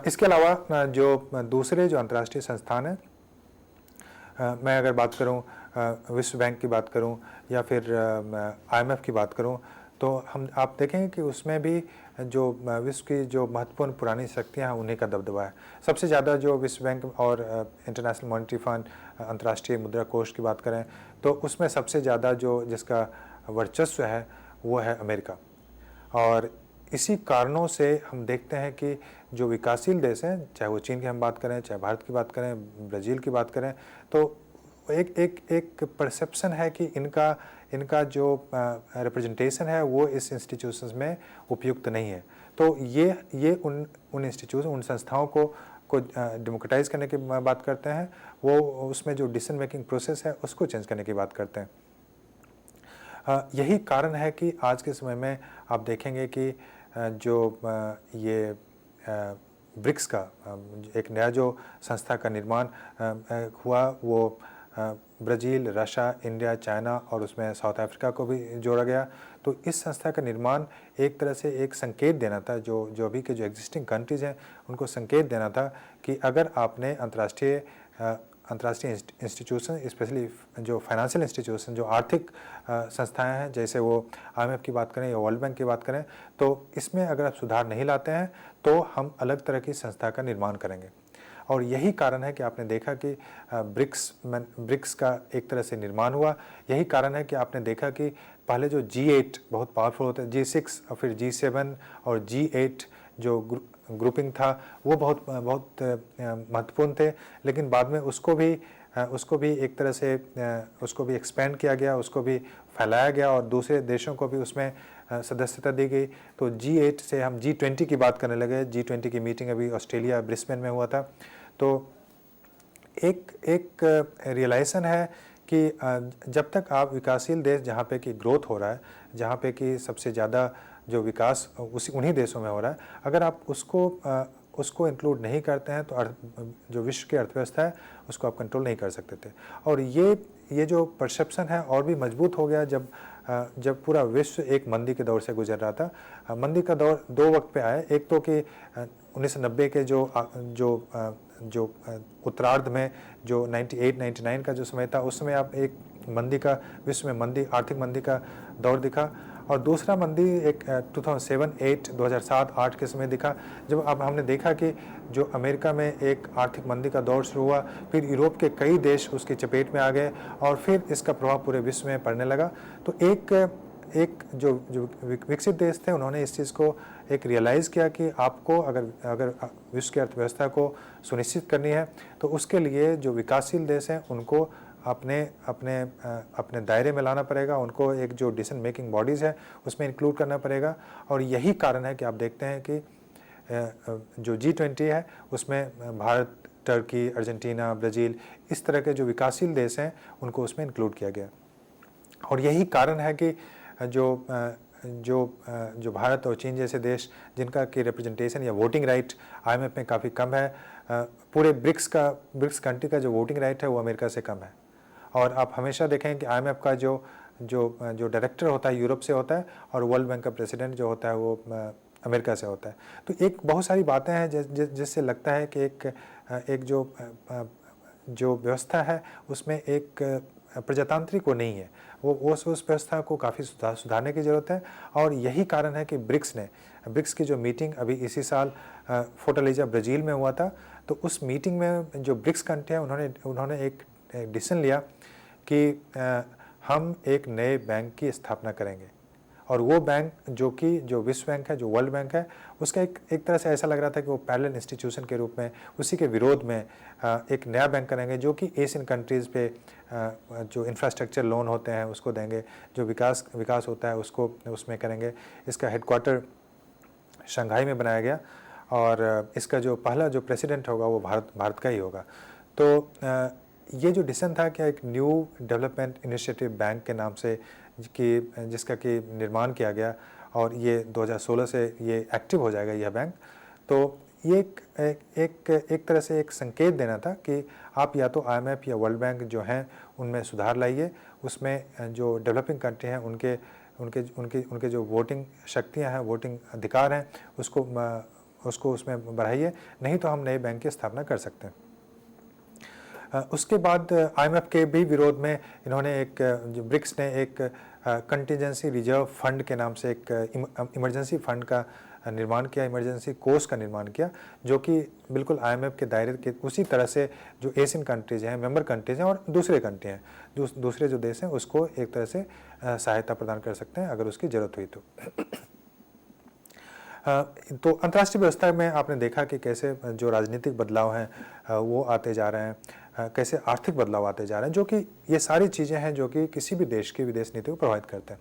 इसके अलावा जो दूसरे जो अंतर्राष्ट्रीय संस्थान हैं, मैं अगर बात करूं, विश्व बैंक की बात करूं, या फिर IMF की बात करूं, तो आप देखेंगे कि उसमें भी जो विश्व की जो महत्वपूर्ण पुरानी शक्तियां हैं, उन्हीं का दबदबा है। सबसे ज़्यादा जो विश्व बैंक और इंटरनेशनल मॉनेटरी फंड, अंतर्राष्ट्रीय मुद्रा कोष की बात करें, तो उसमें सबसे ज़्यादा जिसका वर्चस्व है, वो है अमेरिका। और इसी कारणों से हम देखते हैं कि जो विकासशील देश हैं, चाहे वो चीन की हम बात करें, चाहे भारत की बात करें, ब्राज़ील की बात करें, तो एक परसेप्शन है कि इनका जो रिप्रेजेंटेशन है वो इस इंस्टीट्यूशंस में उपयुक्त नहीं है। तो ये उन इंस्टीट्यूशन, उन संस्थाओं को डेमोक्रेटाइज करने की बात करते हैं, वो उसमें जो डिसीजन मेकिंग प्रोसेस है उसको चेंज करने की बात करते हैं। यही कारण है कि आज के समय में आप देखेंगे कि जो ये ब्रिक्स का एक नया जो संस्था का निर्माण हुआ वो ब्राज़ील, रशिया, इंडिया, चाइना और उसमें साउथ अफ्रीका को भी जोड़ा गया। तो इस संस्था का निर्माण एक तरह से एक संकेत देना था, जो अभी के जो एग्जिस्टिंग कंट्रीज़ हैं उनको संकेत देना था कि अगर आपने अंतर्राष्ट्रीय इंस्टीट्यूशन, स्पेशली जो फाइनेंशियल इंस्टीट्यूशन, जो आर्थिक संस्थाएं हैं, जैसे वो IMF की बात करें या वर्ल्ड बैंक की बात करें, तो इसमें अगर आप सुधार नहीं लाते हैं तो हम अलग तरह की संस्था का निर्माण करेंगे। और यही कारण है कि आपने देखा कि ब्रिक्स का एक तरह से निर्माण हुआ। यही कारण है कि आपने देखा कि पहले जो G8 बहुत पावरफुल होते हैं, G6 और फिर G7 और G8 जो ग्रुपिंग था वो बहुत महत्वपूर्ण थे, लेकिन बाद में उसको भी एक तरह से उसको भी एक्सपेंड किया गया, उसको भी फैलाया गया और दूसरे देशों को भी उसमें सदस्यता दी गई। तो G8 से हम G20 की बात करने लगे। G20 की मीटिंग अभी ऑस्ट्रेलिया ब्रिस्बेन में हुआ था। तो एक रियलाइजेशन है कि जब तक आप विकासशील देश जहाँ पे कि ग्रोथ हो रहा है, जहाँ पे कि सबसे ज़्यादा जो विकास उन्हीं देशों में हो रहा है, अगर आप उसको इंक्लूड नहीं करते हैं तो जो विश्व की अर्थव्यवस्था है उसको आप कंट्रोल नहीं कर सकते थे। और ये जो परसेप्शन है और भी मजबूत हो गया जब पूरा विश्व एक मंदी के दौर से गुजर रहा था। मंदी का दौर दो वक्त पे आया। एक तो कि 1990 के जो उत्तरार्ध में जो 98-99 का जो समय था, उस समय आप एक मंदी का, विश्व में मंदी, आर्थिक मंदी का दौर दिखा। और दूसरा मंदी एक 2007-8, 2007-8 के समय दिखा, जब अब हमने देखा कि जो अमेरिका में एक आर्थिक मंदी का दौर शुरू हुआ, फिर यूरोप के कई देश उसकी चपेट में आ गए और फिर इसका प्रभाव पूरे विश्व में पड़ने लगा। तो एक जो विकसित देश थे उन्होंने इस चीज़ को एक रियलाइज़ किया कि आपको अगर विश्व की अर्थव्यवस्था को सुनिश्चित करनी है तो उसके लिए जो विकासशील देश हैं उनको अपने दायरे में लाना पड़ेगा, उनको एक जो डिसीजन मेकिंग बॉडीज़ है उसमें इंक्लूड करना पड़ेगा। और यही कारण है कि आप देखते हैं कि जो G20 है उसमें भारत, टर्की, अर्जेंटीना, ब्राज़ील, इस तरह के जो विकासशील देश हैं उनको उसमें इंक्लूड किया गया। और यही कारण है कि जो भारत और चीन जैसे देश जिनका की रिप्रेजेंटेशन या वोटिंग राइट IMF में काफ़ी कम है, पूरे ब्रिक्स कंट्री का जो वोटिंग राइट है वो अमेरिका से कम है। और आप हमेशा देखें कि IMF का जो डायरेक्टर होता है यूरोप से होता है और वर्ल्ड बैंक का प्रेसिडेंट जो होता है वो अमेरिका से होता है। तो एक बहुत सारी बातें हैं जिससे लगता है कि एक जो व्यवस्था है उसमें एक प्रजातांत्रिक वो नहीं है, वो उस व्यवस्था को काफ़ी सुधारने की ज़रूरत है। और यही कारण है कि ब्रिक्स की जो मीटिंग अभी इसी साल फोर्टालेजा ब्राज़ील में हुआ था, तो उस मीटिंग में जो ब्रिक्स कंट्री है उन्होंने एक डिसीजन लिया कि हम एक नए बैंक की स्थापना करेंगे। और वो बैंक जो विश्व बैंक है, जो वर्ल्ड बैंक है, उसका एक तरह से ऐसा लग रहा था कि वो पैरेलल इंस्टीट्यूशन के रूप में उसी के विरोध में एक नया बैंक करेंगे जो कि एशियन कंट्रीज़ पे जो इंफ्रास्ट्रक्चर लोन होते हैं उसको देंगे, जो विकास होता है उसको उसमें करेंगे। इसका हेडक्वार्टर शंघाई में बनाया गया और इसका जो पहला जो प्रेसिडेंट होगा वो भारत का ही होगा। तो ये जो डिसीजन था कि एक न्यू डेवलपमेंट इनिशिएटिव बैंक के नाम से जिसका कि निर्माण किया गया और ये 2016 से ये एक्टिव हो जाएगा यह बैंक। तो ये एक तरह से एक संकेत देना था कि आप या तो IMF या वर्ल्ड बैंक जो हैं उनमें सुधार लाइए, उसमें जो डेवलपिंग कंट्री हैं उनके जो वोटिंग शक्तियां हैं, वोटिंग अधिकार हैं, उसको उसमें बढ़ाइए, नहीं तो हम नए बैंक की स्थापना कर सकते हैं। उसके बाद IMF के भी विरोध में इन्होंने जो ब्रिक्स ने एक कंटिजेंसी रिजर्व फंड के नाम से एक इमरजेंसी फंड का निर्माण किया, इमरजेंसी कोष का निर्माण किया, जो कि बिल्कुल IMF के दायरे के उसी तरह से जो एशियन कंट्रीज हैं, मेंबर कंट्रीज हैं और दूसरे कंट्री हैं, दूसरे जो देश हैं उसको एक तरह से सहायता प्रदान कर सकते हैं अगर उसकी ज़रूरत हुई तो। तो अंतर्राष्ट्रीय व्यवस्था में आपने देखा कि कैसे जो राजनीतिक बदलाव हैं वो आते जा रहे हैं, कैसे आर्थिक बदलाव आते जा रहे हैं, जो कि ये सारी चीज़ें हैं जो कि किसी भी देश की विदेश नीति को प्रभावित करते हैं।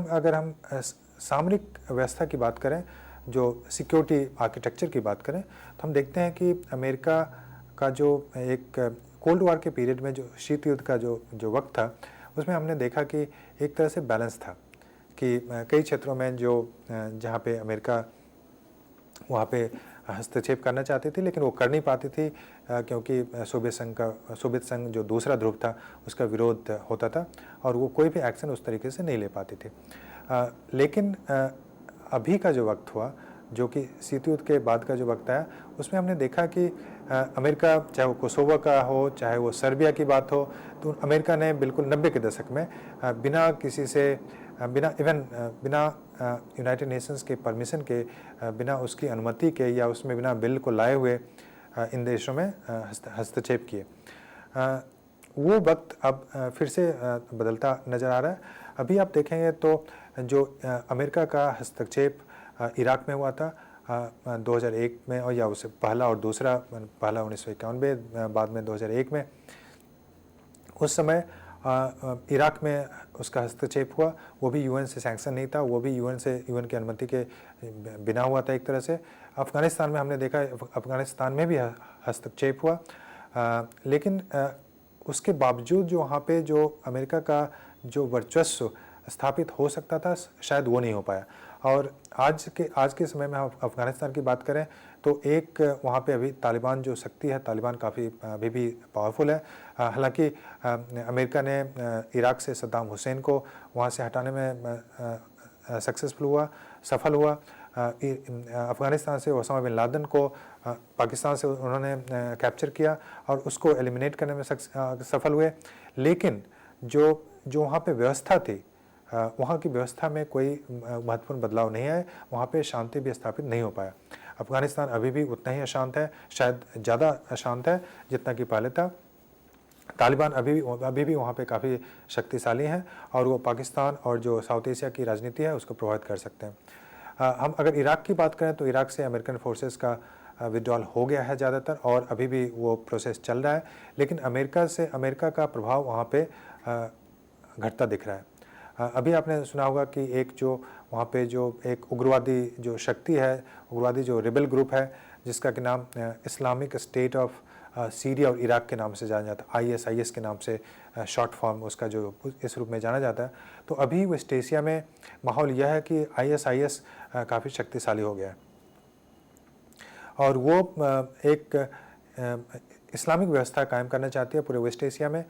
अगर हम सामरिक व्यवस्था की बात करें, जो सिक्योरिटी आर्किटेक्चर की बात करें, तो हम देखते हैं कि अमेरिका का जो एक कोल्ड वॉर के पीरियड में जो शीत युद्ध का जो वक्त था, उसमें हमने देखा कि एक तरह से बैलेंस था कि कई क्षेत्रों में जहाँ पे अमेरिका वहाँ पे हस्तक्षेप करना चाहती थी, लेकिन वो कर नहीं पाती थी क्योंकि सोवियत संघ जो दूसरा ध्रुव था उसका विरोध होता था और वो कोई भी एक्शन उस तरीके से नहीं ले पाती थी। लेकिन अभी का जो वक्त हुआ, जो कि शीत युद्ध के बाद का जो वक्त आया, उसमें हमने देखा कि अमेरिका, चाहे वो कोसोवो का हो, चाहे वो सर्बिया की बात हो, तो अमेरिका ने बिल्कुल 90 के दशक में बिना किसी से बिना यूनाइटेड नेशंस के परमिशन के, बिना उसकी अनुमति के या उसमें बिना बिल को लाए हुए इन देशों में हस्तक्षेप किए। वो वक्त अब फिर से बदलता नज़र आ रहा है। अभी आप देखेंगे तो जो अमेरिका का हस्तक्षेप इराक में हुआ था 2001 में, और या उससे पहला और दूसरा, पहला 1951 में, बाद में 2001 में, उस समय इराक में उसका हस्तक्षेप हुआ, वो भी यूएन से सैंक्शन नहीं था, वो भी यूएन की अनुमति के बिना हुआ था एक तरह से। अफ़गानिस्तान में हमने देखा, अफ़गानिस्तान में भी हस्तक्षेप हुआ, लेकिन उसके बावजूद जो वहाँ पे जो अमेरिका का जो वर्चस्व स्थापित हो सकता था, शायद वो नहीं हो पाया। और आज के समय में हम अफ़गानिस्तान की बात करें तो एक वहाँ पे अभी तालिबान जो शक्ति है, तालिबान काफ़ी अभी भी पावरफुल है। हालांकि अमेरिका ने इराक से सद्दाम हुसैन को वहाँ से हटाने में सफल हुआ। अफ़गानिस्तान से ओसामा बिन लादेन को पाकिस्तान से उन्होंने कैप्चर किया और उसको एलिमिनेट करने में सफल हुए। लेकिन जो वहाँ पे व्यवस्था थी, वहाँ की व्यवस्था में कोई महत्वपूर्ण बदलाव नहीं आए, वहाँ पे शांति भी स्थापित नहीं हो पाया। अफ़गानिस्तान अभी भी उतना ही अशांत है, शायद ज़्यादा अशांत है जितना कि पहले था। तालिबान अभी भी वहाँ पे काफ़ी शक्तिशाली हैं और वो पाकिस्तान और जो साउथ एशिया की राजनीति है उसको प्रभावित कर सकते हैं। हम अगर इराक की बात करें तो इराक से अमेरिकन फोर्सेस का विड्रॉल हो गया है ज़्यादातर, और अभी भी वो प्रोसेस चल रहा है, लेकिन अमेरिका का प्रभाव वहाँ पे घटता दिख रहा है। अभी आपने सुना होगा कि एक जो वहाँ पे जो एक उग्रवादी जो शक्ति है, उग्रवादी जो रिबेल ग्रुप है, जिसका कि नाम इस्लामिक स्टेट ऑफ सीरिया और इराक के नाम से जाना जाता है, ISIS के नाम से शॉर्ट फॉर्म उसका जो इस रूप में जाना जाता है। तो अभी वेस्ट एशिया में माहौल यह है कि ISIS काफ़ी शक्तिशाली हो गया है और वो एक इस्लामिक व्यवस्था कायम करना चाहती है पूरे वेस्ट एशिया में।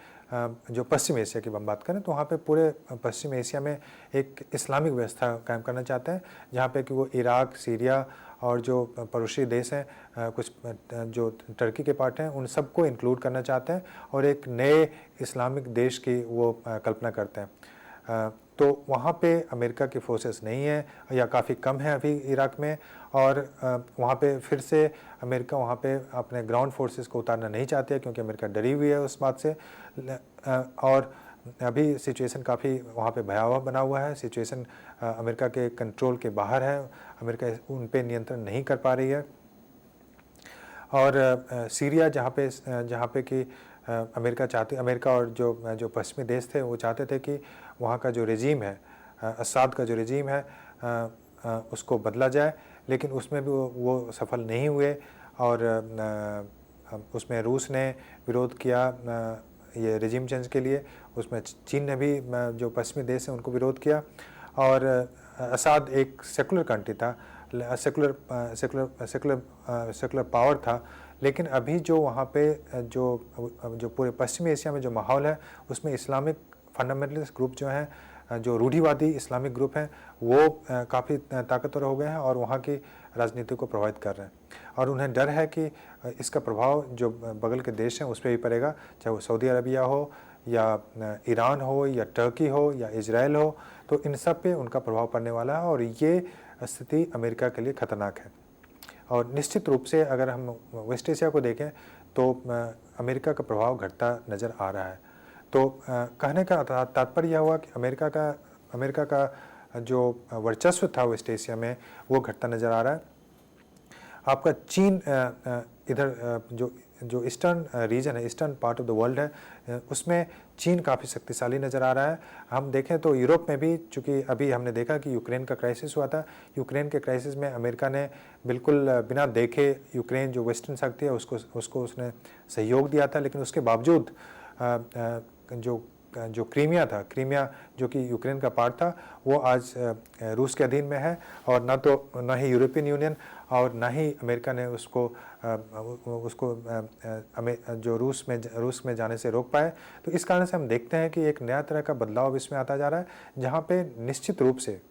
जो पश्चिम एशिया की हम बात करें तो वहाँ पे पूरे पश्चिम एशिया में एक इस्लामिक व्यवस्था कायम करना चाहते हैं, जहाँ पे कि वो इराक, सीरिया और जो पड़ोसी देश हैं, कुछ जो टर्की के पार्ट हैं, उन सबको इंक्लूड करना चाहते हैं और एक नए इस्लामिक देश की वो कल्पना करते हैं। तो वहाँ पे अमेरिका की फोर्सेस नहीं है या काफ़ी कम है अभी इराक में, और वहाँ पे फिर से अमेरिका वहाँ पे अपने ग्राउंड फोर्सेस को उतारना नहीं चाहती है, क्योंकि अमेरिका डरी हुई है उस बात से। और अभी सिचुएशन काफ़ी वहाँ पे भयावह बना हुआ है, सिचुएशन अमेरिका के कंट्रोल के बाहर है, अमेरिका उन पे नियंत्रण नहीं कर पा रही है। और सीरिया जहाँ पे कि अमेरिका और जो पश्चिमी देश थे वो चाहते थे कि वहाँ का जो रेजीम है, असाद का जो रेजीम है, उसको बदला जाए, लेकिन उसमें भी वो सफल नहीं हुए और उसमें रूस ने विरोध किया ये रेजीम चेंज के लिए, उसमें चीन ने भी जो पश्चिमी देश हैं उनको विरोध किया। और असाद एक सेकुलर कंट्री था, सेकुलर पावर था, लेकिन अभी जो वहाँ पे जो पूरे पश्चिमी एशिया में जो माहौल है उसमें इस्लामिक फंडामेंटलिस्ट ग्रुप जो हैं, जो रूढ़िवादी इस्लामिक ग्रुप हैं, वो काफ़ी ताकतवर हो गए हैं और वहाँ की राजनीति को प्रभावित कर रहे हैं। और उन्हें डर है कि इसका प्रभाव जो बगल के देश हैं उस पर भी पड़ेगा, चाहे वो सऊदी अरबिया हो या ईरान हो या टर्की हो या इजराइल हो, तो इन सब पे उनका प्रभाव पड़ने वाला है और ये स्थिति अमेरिका के लिए खतरनाक है। और निश्चित रूप से अगर हम वेस्ट एशिया को देखें तो अमेरिका का प्रभाव घटता नज़र आ रहा है। तो कहने का तात्पर्य यह हुआ कि अमेरिका का जो वर्चस्व था वेस्ट एशिया में वो घटता नज़र आ रहा है। आपका चीन इधर जो ईस्टर्न रीजन है, eastern part of the world है, उसमें चीन काफ़ी शक्तिशाली नज़र आ रहा है। हम देखें तो यूरोप में भी, चूँकि अभी हमने देखा कि यूक्रेन का क्राइसिस हुआ था, यूक्रेन के क्राइसिस में अमेरिका ने बिल्कुल बिना देखे यूक्रेन जो वेस्टर्न शक्ति है उसको उसने सहयोग दिया था, लेकिन उसके बावजूद जो जो क्रीमिया था, क्रीमिया जो कि यूक्रेन का पार्ट था, वो आज रूस के अधीन में है और न ही यूरोपियन यूनियन और न ही अमेरिका ने उसको जो रूस में जाने से रोक पाए। तो इस कारण से हम देखते हैं कि एक नया तरह का बदलाव इसमें आता जा रहा है, जहाँ पे निश्चित रूप से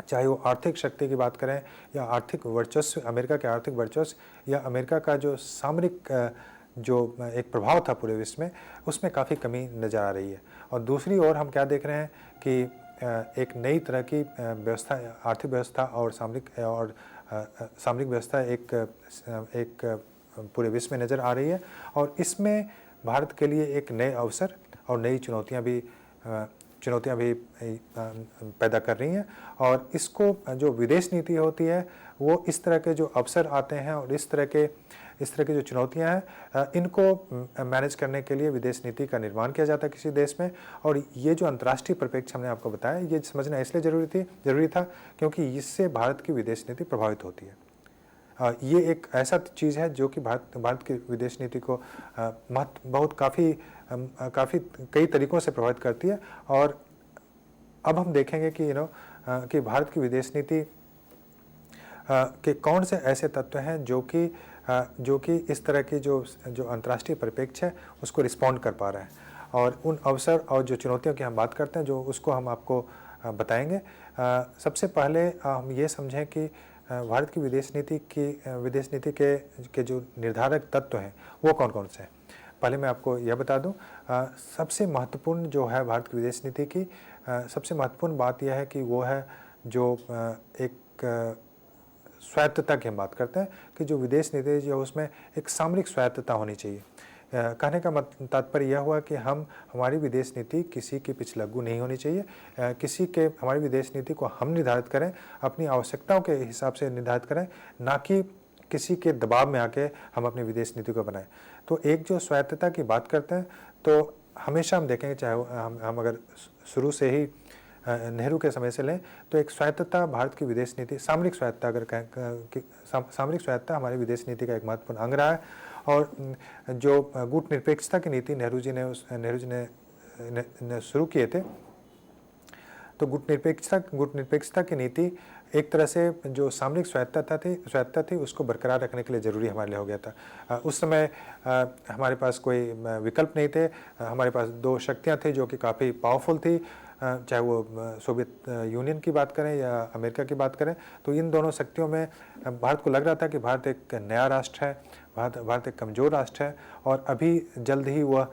चाहे वो आर्थिक शक्ति की बात करें या आर्थिक वर्चस्व, अमेरिका के आर्थिक वर्चस्व या अमेरिका का जो सामरिक जो एक प्रभाव था पूरे विश्व में, उसमें काफ़ी कमी नज़र आ रही है। और दूसरी ओर हम क्या देख रहे हैं कि एक नई तरह की व्यवस्था, आर्थिक व्यवस्था और सामरिक व्यवस्था एक पूरे विश्व में नज़र आ रही है और इसमें भारत के लिए एक नए अवसर और नई चुनौतियाँ भी पैदा कर रही हैं। और इसको जो विदेश नीति होती है वो इस तरह के जो अवसर आते हैं और इस तरह की जो चुनौतियां हैं, इनको मैनेज करने के लिए विदेश नीति का निर्माण किया जाता है किसी देश में। और ये जो अंतर्राष्ट्रीय परिप्रेक्ष्य हमने आपको बताया, ये समझना इसलिए जरूरी था क्योंकि इससे भारत की विदेश नीति प्रभावित होती है। ये एक ऐसा चीज़ है जो कि भारत की विदेश नीति को काफ़ी कई तरीक़ों से प्रभावित करती है। और अब हम देखेंगे कि कि भारत की विदेश नीति के कौन से ऐसे तत्व हैं जो कि इस तरह की जो अंतर्राष्ट्रीय परिप्रेक्ष्य है उसको रिस्पॉन्ड कर पा रहे हैं। और उन अवसर और जो चुनौतियों की हम बात करते हैं, जो उसको हम आपको बताएंगे। सबसे पहले हम ये समझें कि भारत की विदेश नीति के जो निर्धारक तत्व हैं वो कौन कौन से हैं। पहले मैं आपको यह बता दूं, सबसे महत्वपूर्ण जो है भारत की विदेश नीति की सबसे महत्वपूर्ण बात यह है कि वो है जो एक स्वायत्तता की हम बात करते हैं कि जो विदेश नीति जो उसमें एक सामरिक स्वायत्तता होनी चाहिए। कहने का तात्पर्य यह हुआ कि हमारी विदेश नीति किसी की पिछलग्गू नहीं होनी चाहिए। हमारी विदेश नीति को हम निर्धारित करें, अपनी आवश्यकताओं के हिसाब से निर्धारित करें, ना कि किसी के दबाव में आके हम अपनी विदेश नीति को बनाएं। तो एक जो स्वायत्तता की बात करते हैं तो हमेशा हम देखेंगे, चाहे हम अगर शुरू से ही नेहरू के समय से लें तो एक स्वायत्तता भारत की विदेश नीति, सामरिक स्वायत्तता अगर कहें, सामरिक स्वायत्तता हमारी विदेश नीति का एक महत्वपूर्ण अंग रहा है। और जो गुटनिरपेक्षता की नीति नेहरू जी ने शुरू किए थे, तो गुटनिरपेक्षता की नीति एक तरह से जो सामरिक स्वायत्तता थी उसको बरकरार रखने के लिए ज़रूरी हमारे लिए हो गया था। उस समय हमारे पास कोई विकल्प नहीं थे। हमारे पास दो शक्तियाँ थी जो कि काफ़ी पावरफुल थी, चाहे वो सोवियत यूनियन की बात करें या अमेरिका की बात करें। तो इन दोनों शक्तियों में भारत को लग रहा था कि भारत एक नया राष्ट्र है, भारत एक कमज़ोर राष्ट्र है और अभी जल्द ही वह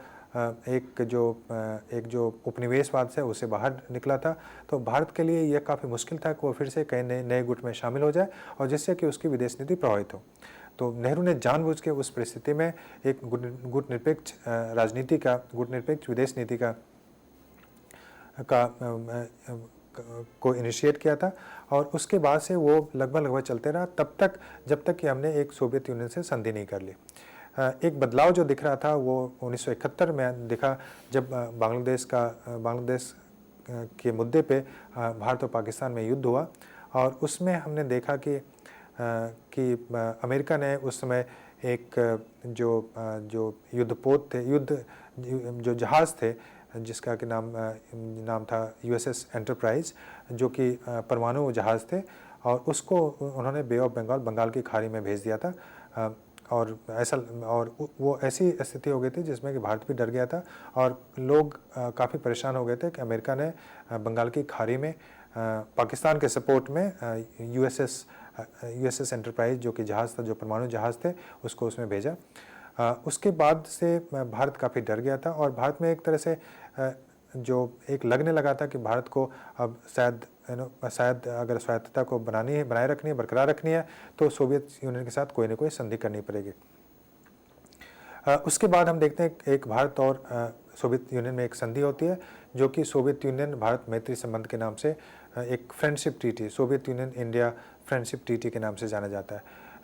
एक जो उपनिवेशवाद से उसे बाहर निकला था। तो भारत के लिए यह काफ़ी मुश्किल था कि वो फिर से कई नए गुट में शामिल हो जाए और जिससे कि उसकी विदेश नीति प्रभावित हो। तो नेहरू ने जानबूझ के उस परिस्थिति में एक गुटनिरपेक्ष राजनीति का, गुटनिरपेक्ष विदेश नीति को इनिशिएट किया था और उसके बाद से वो लगभग चलते रहा तब तक जब तक कि हमने एक सोवियत यूनियन से संधि नहीं कर ली। एक बदलाव जो दिख रहा था वो 1971 में दिखा, जब बांग्लादेश के मुद्दे पे भारत और पाकिस्तान में युद्ध हुआ और उसमें हमने देखा कि अमेरिका ने उस समय एक जो युद्धपोत थे, जो जहाज़ थे जिसका कि नाम था USS एंटरप्राइज, जो कि परमाणु जहाज़ थे और उसको उन्होंने बे ऑफ बंगाल की खाड़ी में भेज दिया था। और वो ऐसी स्थिति हो गई थी जिसमें कि भारत भी डर गया था और लोग काफ़ी परेशान हो गए थे कि अमेरिका ने बंगाल की खाड़ी में पाकिस्तान के सपोर्ट में USS एंटरप्राइज जो कि जहाज़ था, जो परमाणु जहाज़ थे, उसको उसमें भेजा। उसके बाद से भारत काफ़ी डर गया था और भारत में एक तरह से जो एक लगने लगा था कि भारत को अब शायद अगर स्वायत्तता को बनाए रखनी है, बरकरार रखनी है, तो सोवियत यूनियन के साथ कोई ना कोई संधि करनी पड़ेगी। उसके बाद हम देखते हैं एक भारत और सोवियत यूनियन में एक संधि होती है जो कि सोवियत यूनियन भारत मैत्री संबंध के नाम से एक friendship treaty, Soviet union India friendship treaty के नाम से जाना जाता है।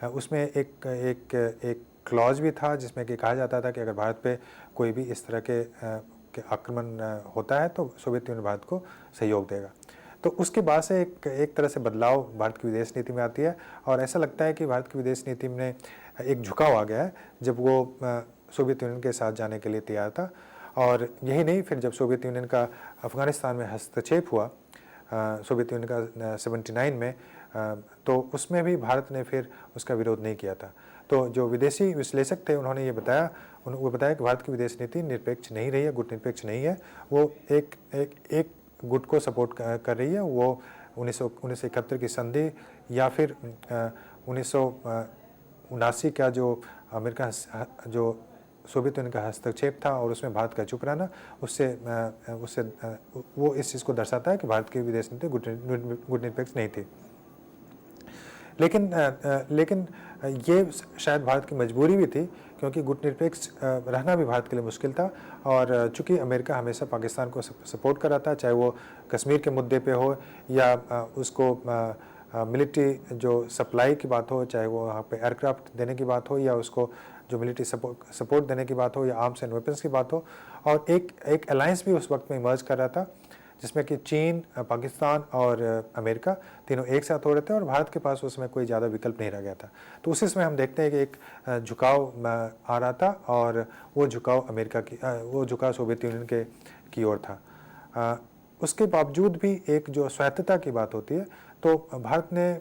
उसमें एक क्लॉज भी था जिसमें कि कहा जाता था कि अगर भारत पे कोई भी इस तरह के आक्रमण होता है तो सोवियत यूनियन भारत को सहयोग देगा। तो उसके बाद से एक तरह से बदलाव भारत की विदेश नीति में आती है और ऐसा लगता है कि भारत की विदेश नीति में एक झुकाव आ गया है जब वो सोवियत यूनियन के साथ जाने के लिए तैयार था। और यही नहीं, फिर जब सोवियत यूनियन का अफ़गानिस्तान में हस्तक्षेप हुआ सोवियत यूनियन का 79 में, तो उसमें भी भारत ने फिर उसका विरोध नहीं किया था। तो जो विदेशी विश्लेषक थे उन्होंने ये बताया, वो बताया कि भारत की विदेश नीति निरपेक्ष नहीं रही है, गुटनिरपेक्ष नहीं है, वो एक गुट को सपोर्ट कर रही है। वो 1971 की संधि या फिर 1979 का जो अमेरिका जो सोवियत यूनियन का हस्तक्षेप था और उसमें भारत का चुप रहना, उससे वो इस चीज़ को दर्शाता है कि भारत की विदेश नीति गुटनिरपेक्ष नहीं थी। लेकिन ये शायद भारत की मजबूरी भी थी, क्योंकि गुटनिरपेक्ष रहना भी भारत के लिए मुश्किल था। और चूंकि अमेरिका हमेशा पाकिस्तान को सपोर्ट कर रहा था, चाहे वो कश्मीर के मुद्दे पे हो या उसको मिलिट्री जो सप्लाई की बात हो, चाहे वो वहाँ पे एयरक्राफ्ट देने की बात हो, या उसको जो मिलिट्री सपोर्ट देने की बात हो, या आर्म्स एंड वेपन्स की बात हो। और एक अलायंस भी उस वक्त में इमर्ज कर रहा था, जिसमें कि चीन, पाकिस्तान और अमेरिका तीनों एक साथ हो रहे थे, और भारत के पास उसमें कोई ज़्यादा विकल्प नहीं रह गया था। तो उसी समय हम देखते हैं कि एक झुकाव आ रहा था, और वो झुकाव वो झुकाव सोवियत यूनियन की ओर था। उसके बावजूद भी एक जो स्वायत्तता की बात होती है, तो भारत ने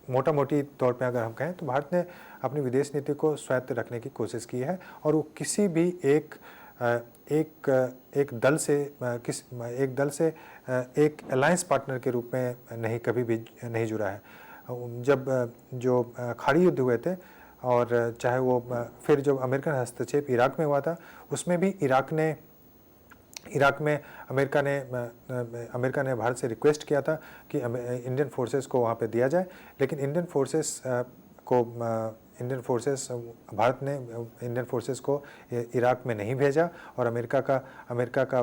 मोटा मोटी तौर पे अगर हम कहें तो भारत ने अपनी विदेश नीति को स्वायत्त रखने की कोशिश की है, और वो किसी भी एक दल से एक अलायंस पार्टनर के रूप में कभी भी नहीं जुड़ा है। जब जो खाड़ी युद्ध हुए थे, और चाहे वो फिर जो अमेरिकन हस्तक्षेप इराक में हुआ था, उसमें भी इराक में अमेरिका ने भारत से रिक्वेस्ट किया था कि इंडियन फोर्सेस को वहाँ पे दिया जाए, लेकिन भारत ने इंडियन फोर्सेस को इराक में नहीं भेजा, और अमेरिका का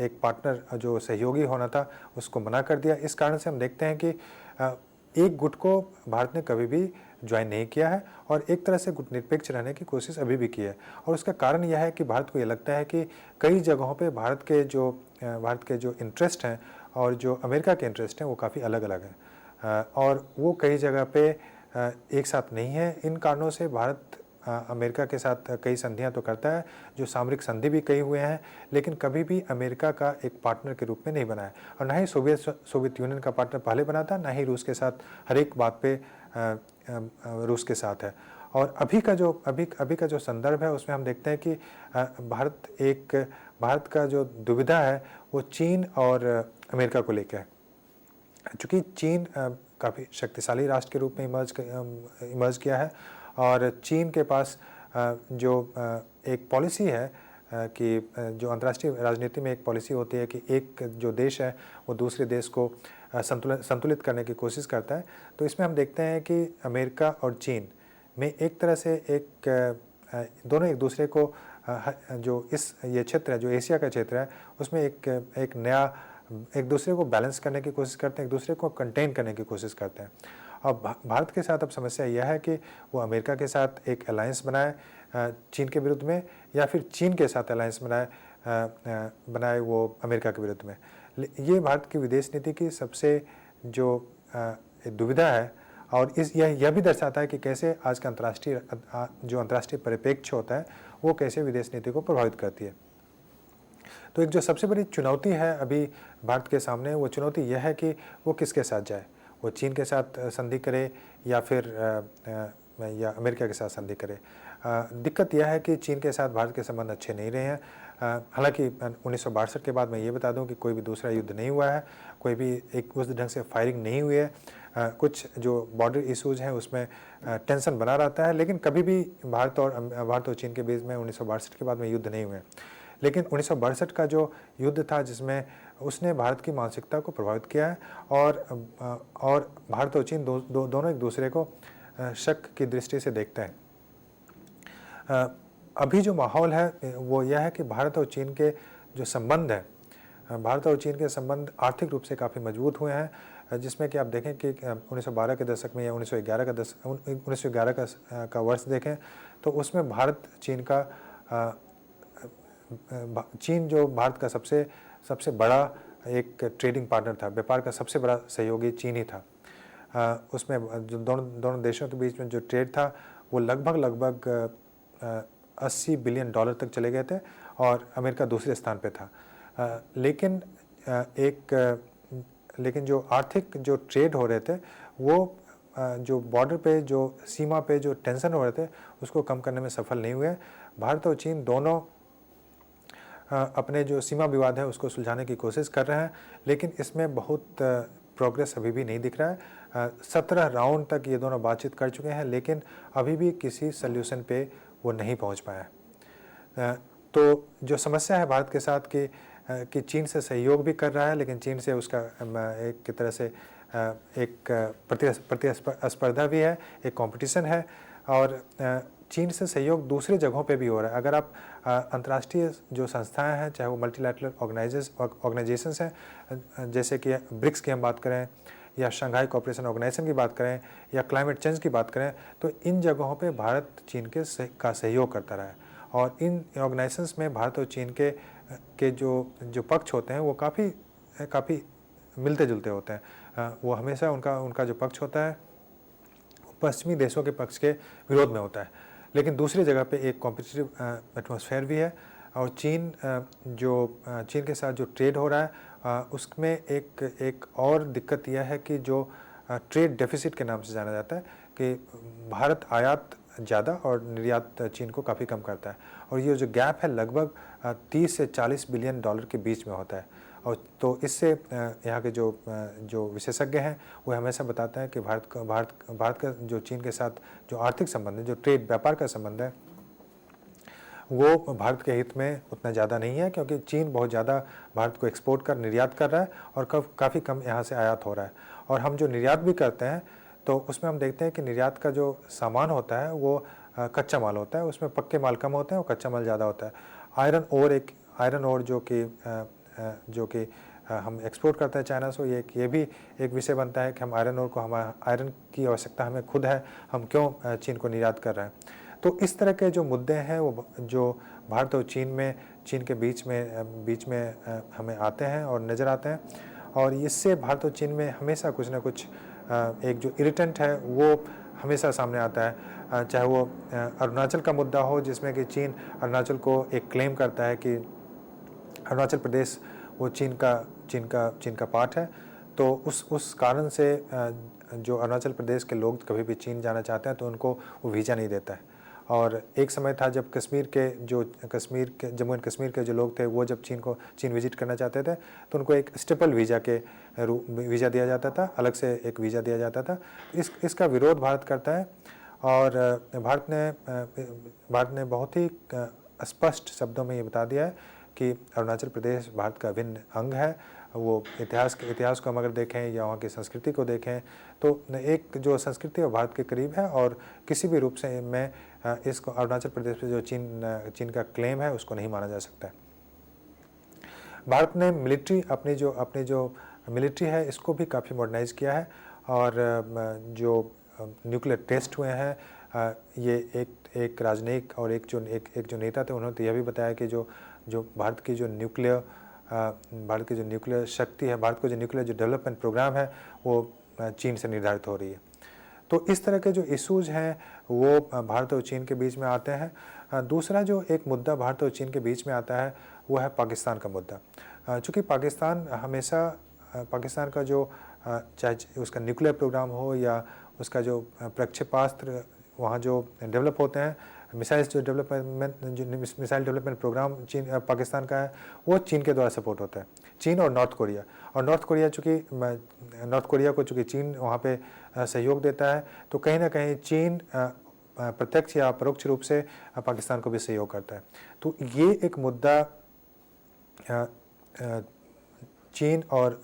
एक पार्टनर जो सहयोगी होना था उसको मना कर दिया। इस कारण से हम देखते हैं कि एक गुट को भारत ने कभी भी ज्वाइन नहीं किया है, और एक तरह से गुटनिरपेक्ष रहने की कोशिश अभी भी की है। और उसका कारण यह है कि भारत को ये लगता है कि कई जगहों पे भारत के जो इंटरेस्ट हैं और जो अमेरिका के इंटरेस्ट हैं वो काफ़ी अलग अलग हैं, और वो कई जगह पे एक साथ नहीं है। इन कारणों से भारत अमेरिका के साथ कई संधियां तो करता है, जो सामरिक संधि भी कई हुए हैं, लेकिन कभी भी अमेरिका का एक पार्टनर के रूप में नहीं बना है। और ना ही सोवियत यूनियन का पार्टनर पहले बना था, ना ही रूस के साथ हर एक बात पे रूस के साथ है। और अभी का जो संदर्भ है, उसमें हम देखते हैं कि भारत का जो दुविधा है वो चीन और अमेरिका को लेकर है। चूँकि चीन काफ़ी शक्तिशाली राष्ट्र के रूप में इमर्ज किया है, और चीन के पास जो एक पॉलिसी है कि जो अंतर्राष्ट्रीय राजनीति में एक पॉलिसी होती है कि एक जो देश है वो दूसरे देश को संतुलित करने की कोशिश करता है। तो इसमें हम देखते हैं कि अमेरिका और चीन में एक तरह से दोनों एक दूसरे को ये क्षेत्र है, जो एशिया का क्षेत्र है, उसमें एक नया एक दूसरे को बैलेंस करने की कोशिश करते हैं, एक दूसरे को कंटेन करने की कोशिश करते हैं। अब भारत के साथ अब समस्या यह है कि वो अमेरिका के साथ एक अलायंस बनाए चीन के विरुद्ध में, या फिर चीन के साथ अलायंस बनाए वो अमेरिका के विरुद्ध में। ये भारत की विदेश नीति की सबसे जो दुविधा है, और यह भी दर्शाता है कि कैसे आज का अंतर्राष्ट्रीय परिप्रेक्ष्य होता है वो कैसे विदेश नीति को प्रभावित करती है। तो एक जो सबसे बड़ी चुनौती है अभी भारत के सामने, वो चुनौती यह है कि वो किसके साथ जाए, वो चीन के साथ संधि करे या फिर या अमेरिका के साथ संधि करे। दिक्कत यह है कि चीन के साथ भारत के संबंध अच्छे नहीं रहे हैं। हालांकि 1962 के बाद मैं ये बता दूं कि कोई भी दूसरा युद्ध नहीं हुआ है, कोई भी एक उस ढंग से फायरिंग नहीं हुई है। कुछ जो बॉर्डर इश्यूज हैं उसमें टेंशन बना रहता है, लेकिन कभी भी भारत और चीन के बीच में 1962 के बाद में युद्ध नहीं हुए। लेकिन 1962 का जो युद्ध था, जिसमें उसने भारत की मानसिकता को प्रभावित किया है, और भारत और चीन दोनों एक दूसरे को शक की दृष्टि से देखते हैं। अभी जो माहौल है वो यह है कि भारत और चीन के जो संबंध है, भारत और चीन के संबंध आर्थिक रूप से काफ़ी मजबूत हुए हैं, जिसमें कि आप देखें कि 1912 के दशक में या 1911 का वर्ष देखें तो उसमें चीन जो भारत का सबसे बड़ा एक ट्रेडिंग पार्टनर था, व्यापार का सबसे बड़ा सहयोगी चीन ही था। उसमें जो दोनों देशों के बीच में जो ट्रेड था वो लगभग 80 बिलियन डॉलर तक चले गए थे, और अमेरिका दूसरे स्थान पे था। लेकिन जो आर्थिक जो ट्रेड हो रहे थे वो जो बॉर्डर पे, जो सीमा पे जो टेंशन हो रहे थे, उसको कम करने में सफल नहीं हुए। भारत और चीन दोनों अपने जो सीमा विवाद है उसको सुलझाने की कोशिश कर रहे हैं, लेकिन इसमें बहुत प्रोग्रेस अभी भी नहीं दिख रहा है। 17 राउंड तक ये दोनों बातचीत कर चुके हैं, लेकिन अभी भी किसी सल्यूशन पे वो नहीं पहुंच पाए। तो जो समस्या है भारत के साथ कि चीन से सहयोग भी कर रहा है, लेकिन चीन से उसका एक तरह से एक प्रतिस्पर्धा भी है, एक कंपटीशन है, और चीन से सहयोग दूसरे जगहों पे भी हो रहा है। अगर आप अंतर्राष्ट्रीय जो संस्थाएं हैं, चाहे वो मल्टीलैटरल ऑर्गेनाइजेशंस हैं, जैसे कि ब्रिक्स की हम बात करें, या शंघाई कोऑपरेशन ऑर्गेनाइजेशन की बात करें, या क्लाइमेट चेंज की बात करें, तो इन जगहों पे भारत चीन का सहयोग करता रहा है। और इन ऑर्गेनाइजेशंस में भारत और चीन के जो पक्ष होते हैं वो काफ़ी मिलते जुलते होते हैं। वो हमेशा उनका जो पक्ष होता है पश्चिमी देशों के पक्ष के विरोध में होता है, लेकिन दूसरी जगह पे एक कॉम्पिटिटिव एटमॉस्फेयर भी है। और चीन के साथ जो ट्रेड हो रहा है उसमें एक और दिक्कत यह है कि जो ट्रेड डेफिसिट के नाम से जाना जाता है, कि भारत आयात ज़्यादा और निर्यात चीन को काफ़ी कम करता है, और ये जो गैप है लगभग 30 से 40 बिलियन डॉलर के बीच में होता है। और तो इससे यहाँ के जो विशेषज्ञ हैं वो हमेशा बताते हैं कि भारत का जो चीन के साथ जो आर्थिक संबंध है, जो ट्रेड व्यापार का संबंध है, वो भारत के हित में उतना ज़्यादा नहीं है, क्योंकि चीन बहुत ज़्यादा भारत को एक्सपोर्ट निर्यात कर रहा है और काफ़ी कम यहाँ से आयात हो रहा है। और हम जो निर्यात भी करते हैं तो उसमें हम देखते हैं कि निर्यात का जो सामान होता है वो कच्चा माल होता है, उसमें पक्के माल कम होते हैं और कच्चा माल ज़्यादा होता है। आयरन ओर जो कि हम एक्सपोर्ट करते हैं चाइना से, ये भी एक विषय बनता है कि हम आयरन की आवश्यकता हमें खुद है, हम क्यों चीन को निर्यात कर रहे हैं। तो इस तरह के जो मुद्दे हैं वो जो भारत और चीन के बीच में हमें आते हैं और नज़र आते हैं, और इससे भारत और चीन में हमेशा कुछ ना कुछ एक जो इरिटेंट है वो हमेशा सामने आता है। चाहे वो अरुणाचल का मुद्दा हो, जिसमें कि चीन अरुणाचल को एक क्लेम करता है कि अरुणाचल प्रदेश वो चीन का पार्ट है, तो उस कारण से जो अरुणाचल प्रदेश के लोग कभी भी चीन जाना चाहते हैं तो उनको वो वीज़ा नहीं देता है। और एक समय था जब जम्मू एंड कश्मीर के जो लोग थे वो जब चीन विजिट करना चाहते थे तो उनको एक स्टेपल वीज़ा दिया जाता था, अलग से एक वीज़ा दिया जाता था। इसका विरोध भारत करता है, और भारत ने बहुत ही स्पष्ट शब्दों में ये बता दिया है कि अरुणाचल प्रदेश भारत का अभिन्न अंग है। वो इतिहास को हम अगर देखें या वहाँ की संस्कृति को देखें तो एक जो संस्कृति वो भारत के करीब है, और किसी भी रूप से में इसको अरुणाचल प्रदेश पे जो चीन का क्लेम है उसको नहीं माना जा सकता है। भारत ने अपनी जो मिलिट्री है इसको भी काफ़ी मॉडर्नाइज किया है, और जो न्यूक्लियर टेस्ट हुए हैं, ये एक राजनयिक और एक जो नेता थे उन्होंने तो यह भी बताया कि जो भारत की जो न्यूक्लियर शक्ति है, भारत को जो न्यूक्लियर जो डेवलपमेंट प्रोग्राम है वो चीन से निर्धारित हो रही है। तो इस तरह के जो इश्यूज हैं वो भारत और चीन के बीच में आते हैं। दूसरा जो एक मुद्दा भारत और चीन के बीच में आता है वो है पाकिस्तान का मुद्दा। चूँकि पाकिस्तान का जो चाहे उसका न्यूक्लियर प्रोग्राम हो या उसका जो प्रक्षेपास्त्र वहाँ जो डेवलप होते हैं, मिसाइल डेवलपमेंट प्रोग्राम पाकिस्तान का है, वो चीन के द्वारा सपोर्ट होता है। चीन और नॉर्थ कोरिया चूँकि चीन वहाँ पे सहयोग देता है, तो कहीं ना कहीं चीन प्रत्यक्ष या परोक्ष रूप से पाकिस्तान को भी सहयोग करता है। तो ये एक मुद्दा चीन और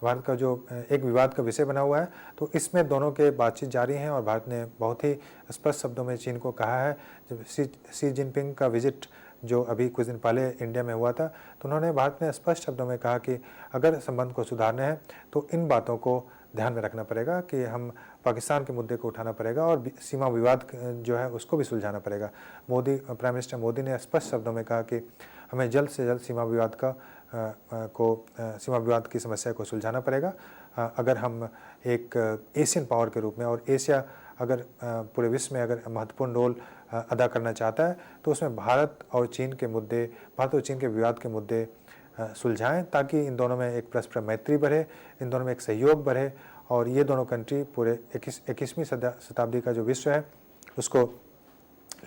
भारत का जो एक विवाद का विषय बना हुआ है, तो इसमें दोनों के बातचीत जारी हैं, और भारत ने बहुत ही स्पष्ट शब्दों में चीन को कहा है। जब शी जिनपिंग का विजिट जो अभी कुछ दिन पहले इंडिया में हुआ था, तो भारत ने स्पष्ट शब्दों में कहा कि अगर संबंध को सुधारना है तो इन बातों को ध्यान में रखना पड़ेगा कि हम पाकिस्तान के मुद्दे को उठाना पड़ेगा और सीमा विवाद जो है उसको भी सुलझाना पड़ेगा। प्राइम मिनिस्टर मोदी ने स्पष्ट शब्दों में कहा कि हमें जल्द से जल्द सीमा विवाद का सीमा विवाद की समस्या को सुलझाना पड़ेगा। अगर हम एक एशियन पावर के रूप में, और एशिया अगर पूरे विश्व में अगर महत्वपूर्ण रोल अदा करना चाहता है, तो उसमें भारत और चीन के विवाद के मुद्दे सुलझाएं, ताकि इन दोनों में एक परस्पर मैत्री बढ़े, इन दोनों में एक सहयोग बढ़े, और ये दोनों कंट्री पूरे 21वीं शताब्दी का जो विश्व है उसको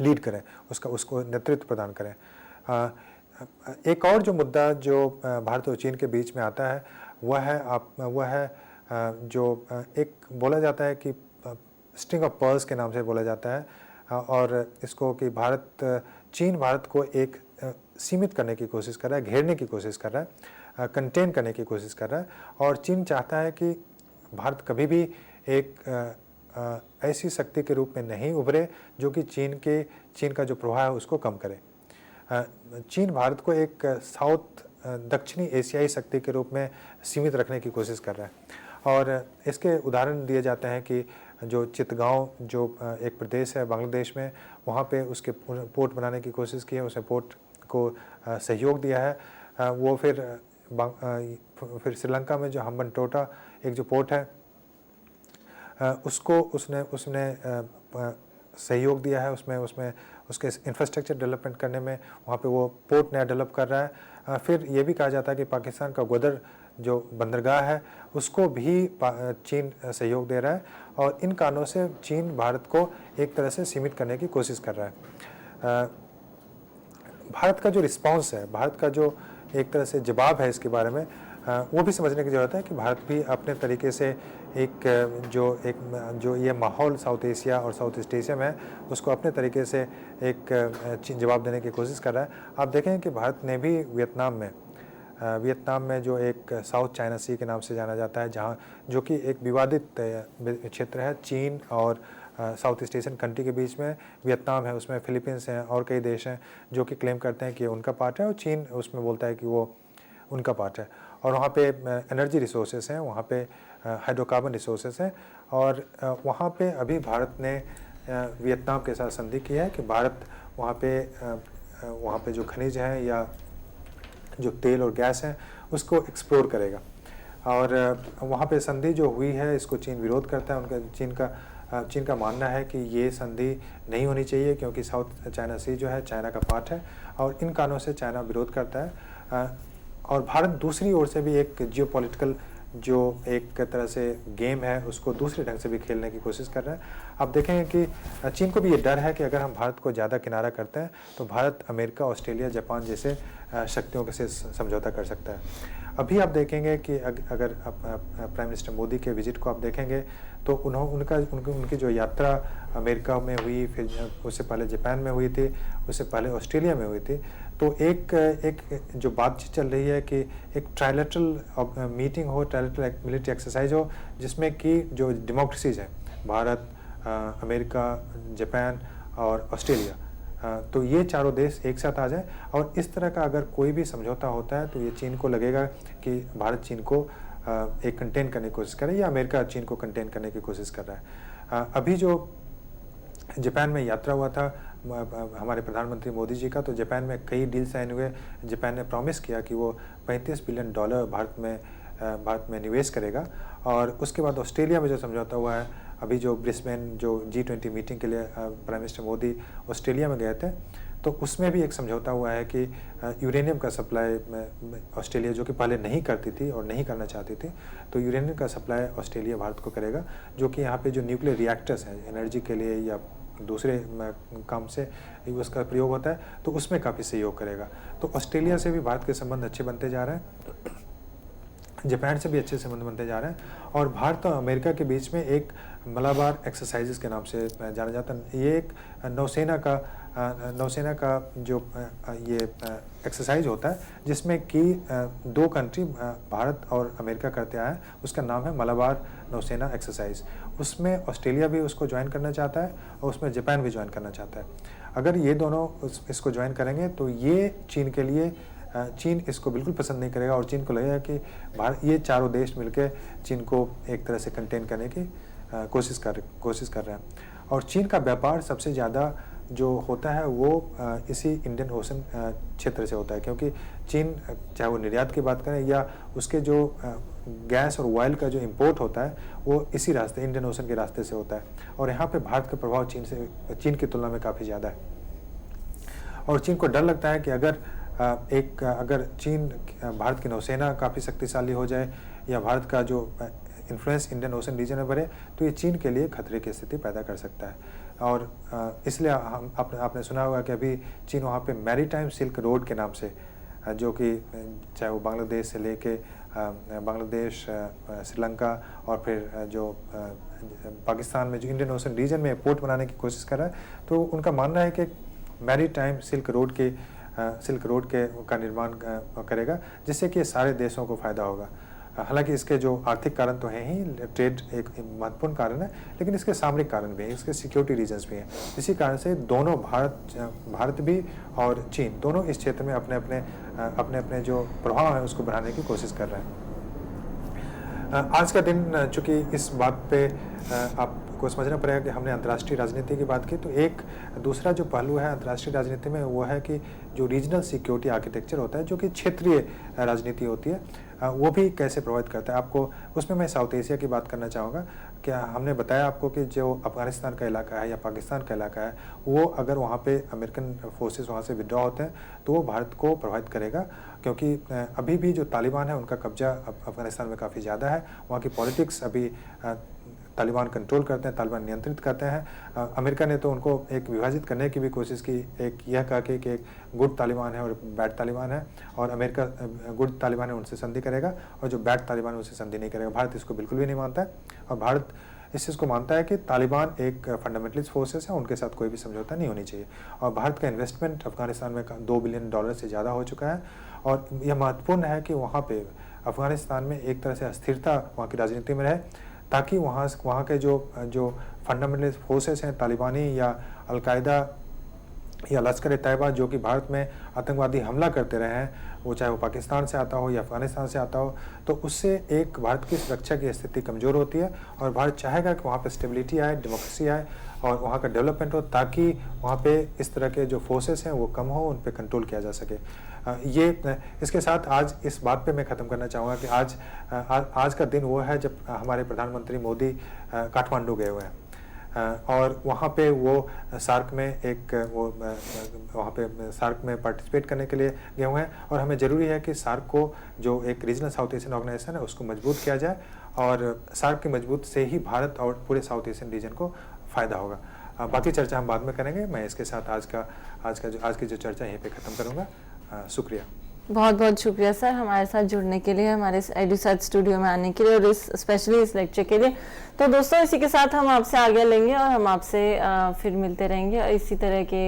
लीड करें, उसको नेतृत्व प्रदान करें। एक और जो मुद्दा जो भारत और चीन के बीच में आता है वह है जो एक बोला जाता है कि स्ट्रिंग ऑफ पर्ल्स के नाम से बोला जाता है, और इसको कि चीन भारत को एक सीमित करने की कोशिश कर रहा है, घेरने की कोशिश कर रहा है, कंटेन करने की कोशिश कर रहा है, और चीन चाहता है कि भारत कभी भी एक ऐसी शक्ति के रूप में नहीं उभरे जो कि चीन का जो प्रभाव है उसको कम करे। चीन भारत को एक दक्षिणी एशियाई शक्ति के रूप में सीमित रखने की कोशिश कर रहा है, और इसके उदाहरण दिए जाते हैं कि जो चितगांव जो एक प्रदेश है बांग्लादेश में, वहाँ पे उसके पोर्ट बनाने की कोशिश की है, उसने पोर्ट को सहयोग दिया है। वो फिर श्रीलंका में जो हम्बनटोटा एक जो पोर्ट है उसको उसने सहयोग दिया है, उसमें उसके इंफ्रास्ट्रक्चर डेवलपमेंट करने में, वहाँ पे वो पोर्ट नया डेवलप कर रहा है। फिर ये भी कहा जाता है कि पाकिस्तान का ग्वादर जो बंदरगाह है उसको भी चीन सहयोग दे रहा है, और इन कारणों से चीन भारत को एक तरह से सीमित करने की कोशिश कर रहा है। भारत का जो रिस्पांस है, भारत का जो एक तरह से जवाब है इसके बारे में, वो भी समझने की ज़रूरत है कि भारत भी अपने तरीके से जो ये माहौल साउथ एशिया और साउथ ईस्ट एशिया में है उसको अपने तरीके से एक जवाब देने की कोशिश कर रहा है। आप देखें कि भारत ने भी वियतनाम में जो एक साउथ चाइना सी के नाम से जाना जाता है, जहाँ जो कि एक विवादित क्षेत्र है चीन और साउथ ईस्ट एशियन कंट्री के बीच में, वियतनाम है, उसमें फिलीपींस हैं और कई देश हैं जो कि क्लेम करते हैं कि उनका पार्ट है, और चीन उसमें बोलता है कि वो उनका पार्ट है। और वहाँ पे एनर्जी रिसोर्सेस हैं, वहाँ पे हाइड्रोकार्बन रिसोर्सेस हैं, और वहाँ पे अभी भारत ने वियतनाम के साथ संधि की है कि भारत वहाँ पे जो खनिज हैं या जो तेल और गैस हैं उसको एक्सप्लोर करेगा। और वहाँ पे संधि जो हुई है इसको चीन विरोध करता है। चीन का मानना है कि ये संधि नहीं होनी चाहिए, क्योंकि साउथ चाइना सी जो है चाइना का पार्ट है, और इन कारणों से चाइना विरोध करता है। और भारत दूसरी ओर से भी एक जियोपॉलिटिकल जो एक तरह से गेम है उसको दूसरे ढंग से भी खेलने की कोशिश कर रहा है। आप देखेंगे कि चीन को भी ये डर है कि अगर हम भारत को ज़्यादा किनारा करते हैं तो भारत अमेरिका, ऑस्ट्रेलिया, जापान जैसे शक्तियों के से समझौता कर सकता है। अभी आप देखेंगे कि अगर प्राइम मिनिस्टर मोदी के विजिट को आप देखेंगे तो उनकी जो यात्रा अमेरिका में हुई, फिर उससे पहले जापान में हुई थी, उससे पहले ऑस्ट्रेलिया में हुई थी, तो एक जो बातचीत चल रही है कि एक ट्राइलेटरल मीटिंग हो, ट्राइलेटरल मिलिट्री एक्सरसाइज हो, जिसमें कि जो डेमोक्रेसीज हैं भारत, अमेरिका, जापान और ऑस्ट्रेलिया, तो ये चारों देश एक साथ आ जाए, और इस तरह का अगर कोई भी समझौता होता है तो ये चीन को लगेगा कि भारत चीन को एक कंटेन करने की कोशिश कर रहा है, या अमेरिका चीन को कंटेन करने की कोशिश कर रहा है। अभी जो जापान में यात्रा हुआ था हमारे प्रधानमंत्री मोदी जी का, तो जापान में कई डील साइन हुए। जापान ने प्रॉमिस किया कि वो $35 बिलियन भारत में निवेश करेगा। और उसके बाद ऑस्ट्रेलिया में जो समझौता हुआ है, अभी जो ब्रिस्बेन जो G20 मीटिंग के लिए प्राइम मिनिस्टर मोदी ऑस्ट्रेलिया में गए थे, तो उसमें भी एक समझौता हुआ है कि यूरेनियम का सप्लाई ऑस्ट्रेलिया, जो कि पहले नहीं करती थी और नहीं करना चाहती थी, तो यूरेनियम का सप्लाई ऑस्ट्रेलिया भारत को करेगा, जो कि यहाँ पे जो न्यूक्लियर रिएक्टर्स हैं एनर्जी के लिए या दूसरे काम से उसका प्रयोग होता है, तो उसमें काफ़ी सहयोग करेगा। तो ऑस्ट्रेलिया से भी भारत के संबंध अच्छे बनते जा रहे हैं, जापान से भी अच्छे संबंध बनते जा रहे हैं, और भारत और अमेरिका के बीच में एक मलाबार एक्सरसाइजेस के नाम से जाना जाता है। ये एक नौसेना का जो ये एक्सरसाइज होता है, जिसमें कि दो कंट्री भारत और अमेरिका करते आए हैं, उसका नाम है मलाबार नौसेना एक्सरसाइज। उसमें ऑस्ट्रेलिया भी उसको ज्वाइन करना चाहता है और उसमें जापान भी ज्वाइन करना चाहता है। अगर ये दोनों इसको ज्वाइन करेंगे तो ये चीन इसको बिल्कुल पसंद नहीं करेगा, और चीन को लगेगा कि ये चारों देश मिलकर चीन को एक तरह से कंटेन करने की कोशिश कर रहे हैं। और चीन का व्यापार सबसे ज़्यादा जो होता है वो इसी इंडियन ओशन क्षेत्र से होता है, क्योंकि चीन चाहे वो निर्यात की बात करें या उसके जो गैस और ऑयल का जो इंपोर्ट होता है वो इसी रास्ते, इंडियन ओशन के रास्ते से होता है। और यहाँ पे भारत का प्रभाव चीन की तुलना में काफ़ी ज़्यादा है। और चीन को डर लगता है कि अगर चीन भारत की नौसेना काफ़ी शक्तिशाली हो जाए या भारत का जो इन्फ्लुएंस इंडियन ओशन रीजन में बढ़े, तो ये चीन के लिए खतरे की स्थिति पैदा कर सकता है। और इसलिए आपने सुना होगा कि अभी चीन वहाँ पे मैरीटाइम सिल्क रोड के नाम से, जो कि चाहे वो बांग्लादेश से लेके बांग्लादेश, श्रीलंका और फिर जो पाकिस्तान में जो इंडियन ओशन रीजन में पोर्ट बनाने की कोशिश कर रहा है, तो उनका मानना है कि मैरीटाइम सिल्क रोड का निर्माण करेगा, जिससे कि सारे देशों को फ़ायदा होगा। हालांकि इसके जो आर्थिक कारण तो हैं ही, ट्रेड एक महत्वपूर्ण कारण है, लेकिन इसके सामरिक कारण भी हैं, इसके सिक्योरिटी रीजन्स भी हैं। इसी कारण से दोनों भारत भी और चीन दोनों इस क्षेत्र में अपने अपने जो प्रभाव है उसको बढ़ाने की कोशिश कर रहे हैं। आज का दिन, चूँकि इस बात पे आपको समझना पड़ेगा कि हमने अंतर्राष्ट्रीय राजनीति की बात की, तो एक दूसरा जो पहलू है अंतर्राष्ट्रीय राजनीति में वो है कि जो रीजनल सिक्योरिटी आर्किटेक्चर होता है, जो कि क्षेत्रीय राजनीति होती है, वो भी कैसे प्रभावित करता है आपको। उसमें मैं साउथ एशिया की बात करना चाहूँगा। क्या हमने बताया आपको कि जो अफगानिस्तान का इलाका है या पाकिस्तान का इलाका है, वो अगर वहाँ पे अमेरिकन फोर्सेस वहाँ से विड्रॉ होते हैं तो वो भारत को प्रभावित करेगा, क्योंकि अभी भी जो तालिबान है उनका कब्जा अफगानिस्तान में काफ़ी ज़्यादा है। वहाँ की पॉलिटिक्स अभी तालिबान कंट्रोल करते हैं, तालिबान नियंत्रित करते हैं। अमेरिका ने तो उनको एक विभाजित करने की भी कोशिश की, एक यह कहा कि एक गुड तालिबान है और बैड तालिबान है, और अमेरिका गुड तालिबान है उनसे संधि करेगा और जो बैड तालिबान है उनसे संधि नहीं करेगा। भारत इसको बिल्कुल भी नहीं मानता है, और भारत इस चीज़ को मानता है कि तालिबान एक फंडामेंटलिस्ट फोर्सेस है, उनके साथ कोई भी समझौता नहीं होनी चाहिए। और भारत का इन्वेस्टमेंट अफगानिस्तान में $2 बिलियन से ज़्यादा हो चुका है, और यह महत्वपूर्ण है कि वहाँ पे अफगानिस्तान में एक तरह से अस्थिरता वहाँ की राजनीति में रहे, ताकि वहाँ के जो फंडामेंटलिस्ट फोर्सेस हैं, तालिबानी या अलकायदा या लश्कर तैयबा, जो कि भारत में आतंकवादी हमला करते रहे हैं, वो चाहे वो पाकिस्तान से आता हो या अफगानिस्तान से आता हो, तो उससे एक भारत की सुरक्षा की स्थिति कमज़ोर होती है। और भारत चाहेगा कि वहाँ पे स्टेबिलिटी आए, डेमोक्रेसी आए और वहाँ का डेवलपमेंट हो, ताकि वहाँ पे इस तरह के जो फोर्सेस हैं वो कम हो, उन पे कंट्रोल किया जा सके। इसके साथ आज इस बात पे मैं ख़त्म करना चाहूँगा कि आज का दिन वो है जब हमारे प्रधानमंत्री मोदी काठमांडू गए हुए हैं, और वहाँ पे वो सार्क में पार्टिसिपेट करने के लिए गए हुए हैं। और हमें ज़रूरी है कि सार्क को, जो एक रीजनल साउथ एशियन ऑर्गेनाइजेशन है, उसको मजबूत किया जाए, और सार्क की मजबूत से ही भारत और पूरे साउथ एशियन रीजन को फ़ायदा होगा। बाकी चर्चा हम बाद में करेंगे। मैं इसके साथ आज की जो चर्चा यहीं पे ख़त्म करूँगा। शुक्रिया, बहुत बहुत शुक्रिया सर, हमारे साथ जुड़ने के लिए, हमारे एडुसर्च स्टूडियो में आने के लिए, और स्पेशली इस लेक्चर के लिए। तो दोस्तों, इसी के साथ हम आपसे आगे लेंगे और हम आपसे फिर मिलते रहेंगे और इसी तरह के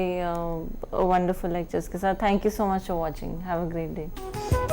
वंडरफुल लेक्चर्स के साथ। Thank you so much for watching. Have a great day.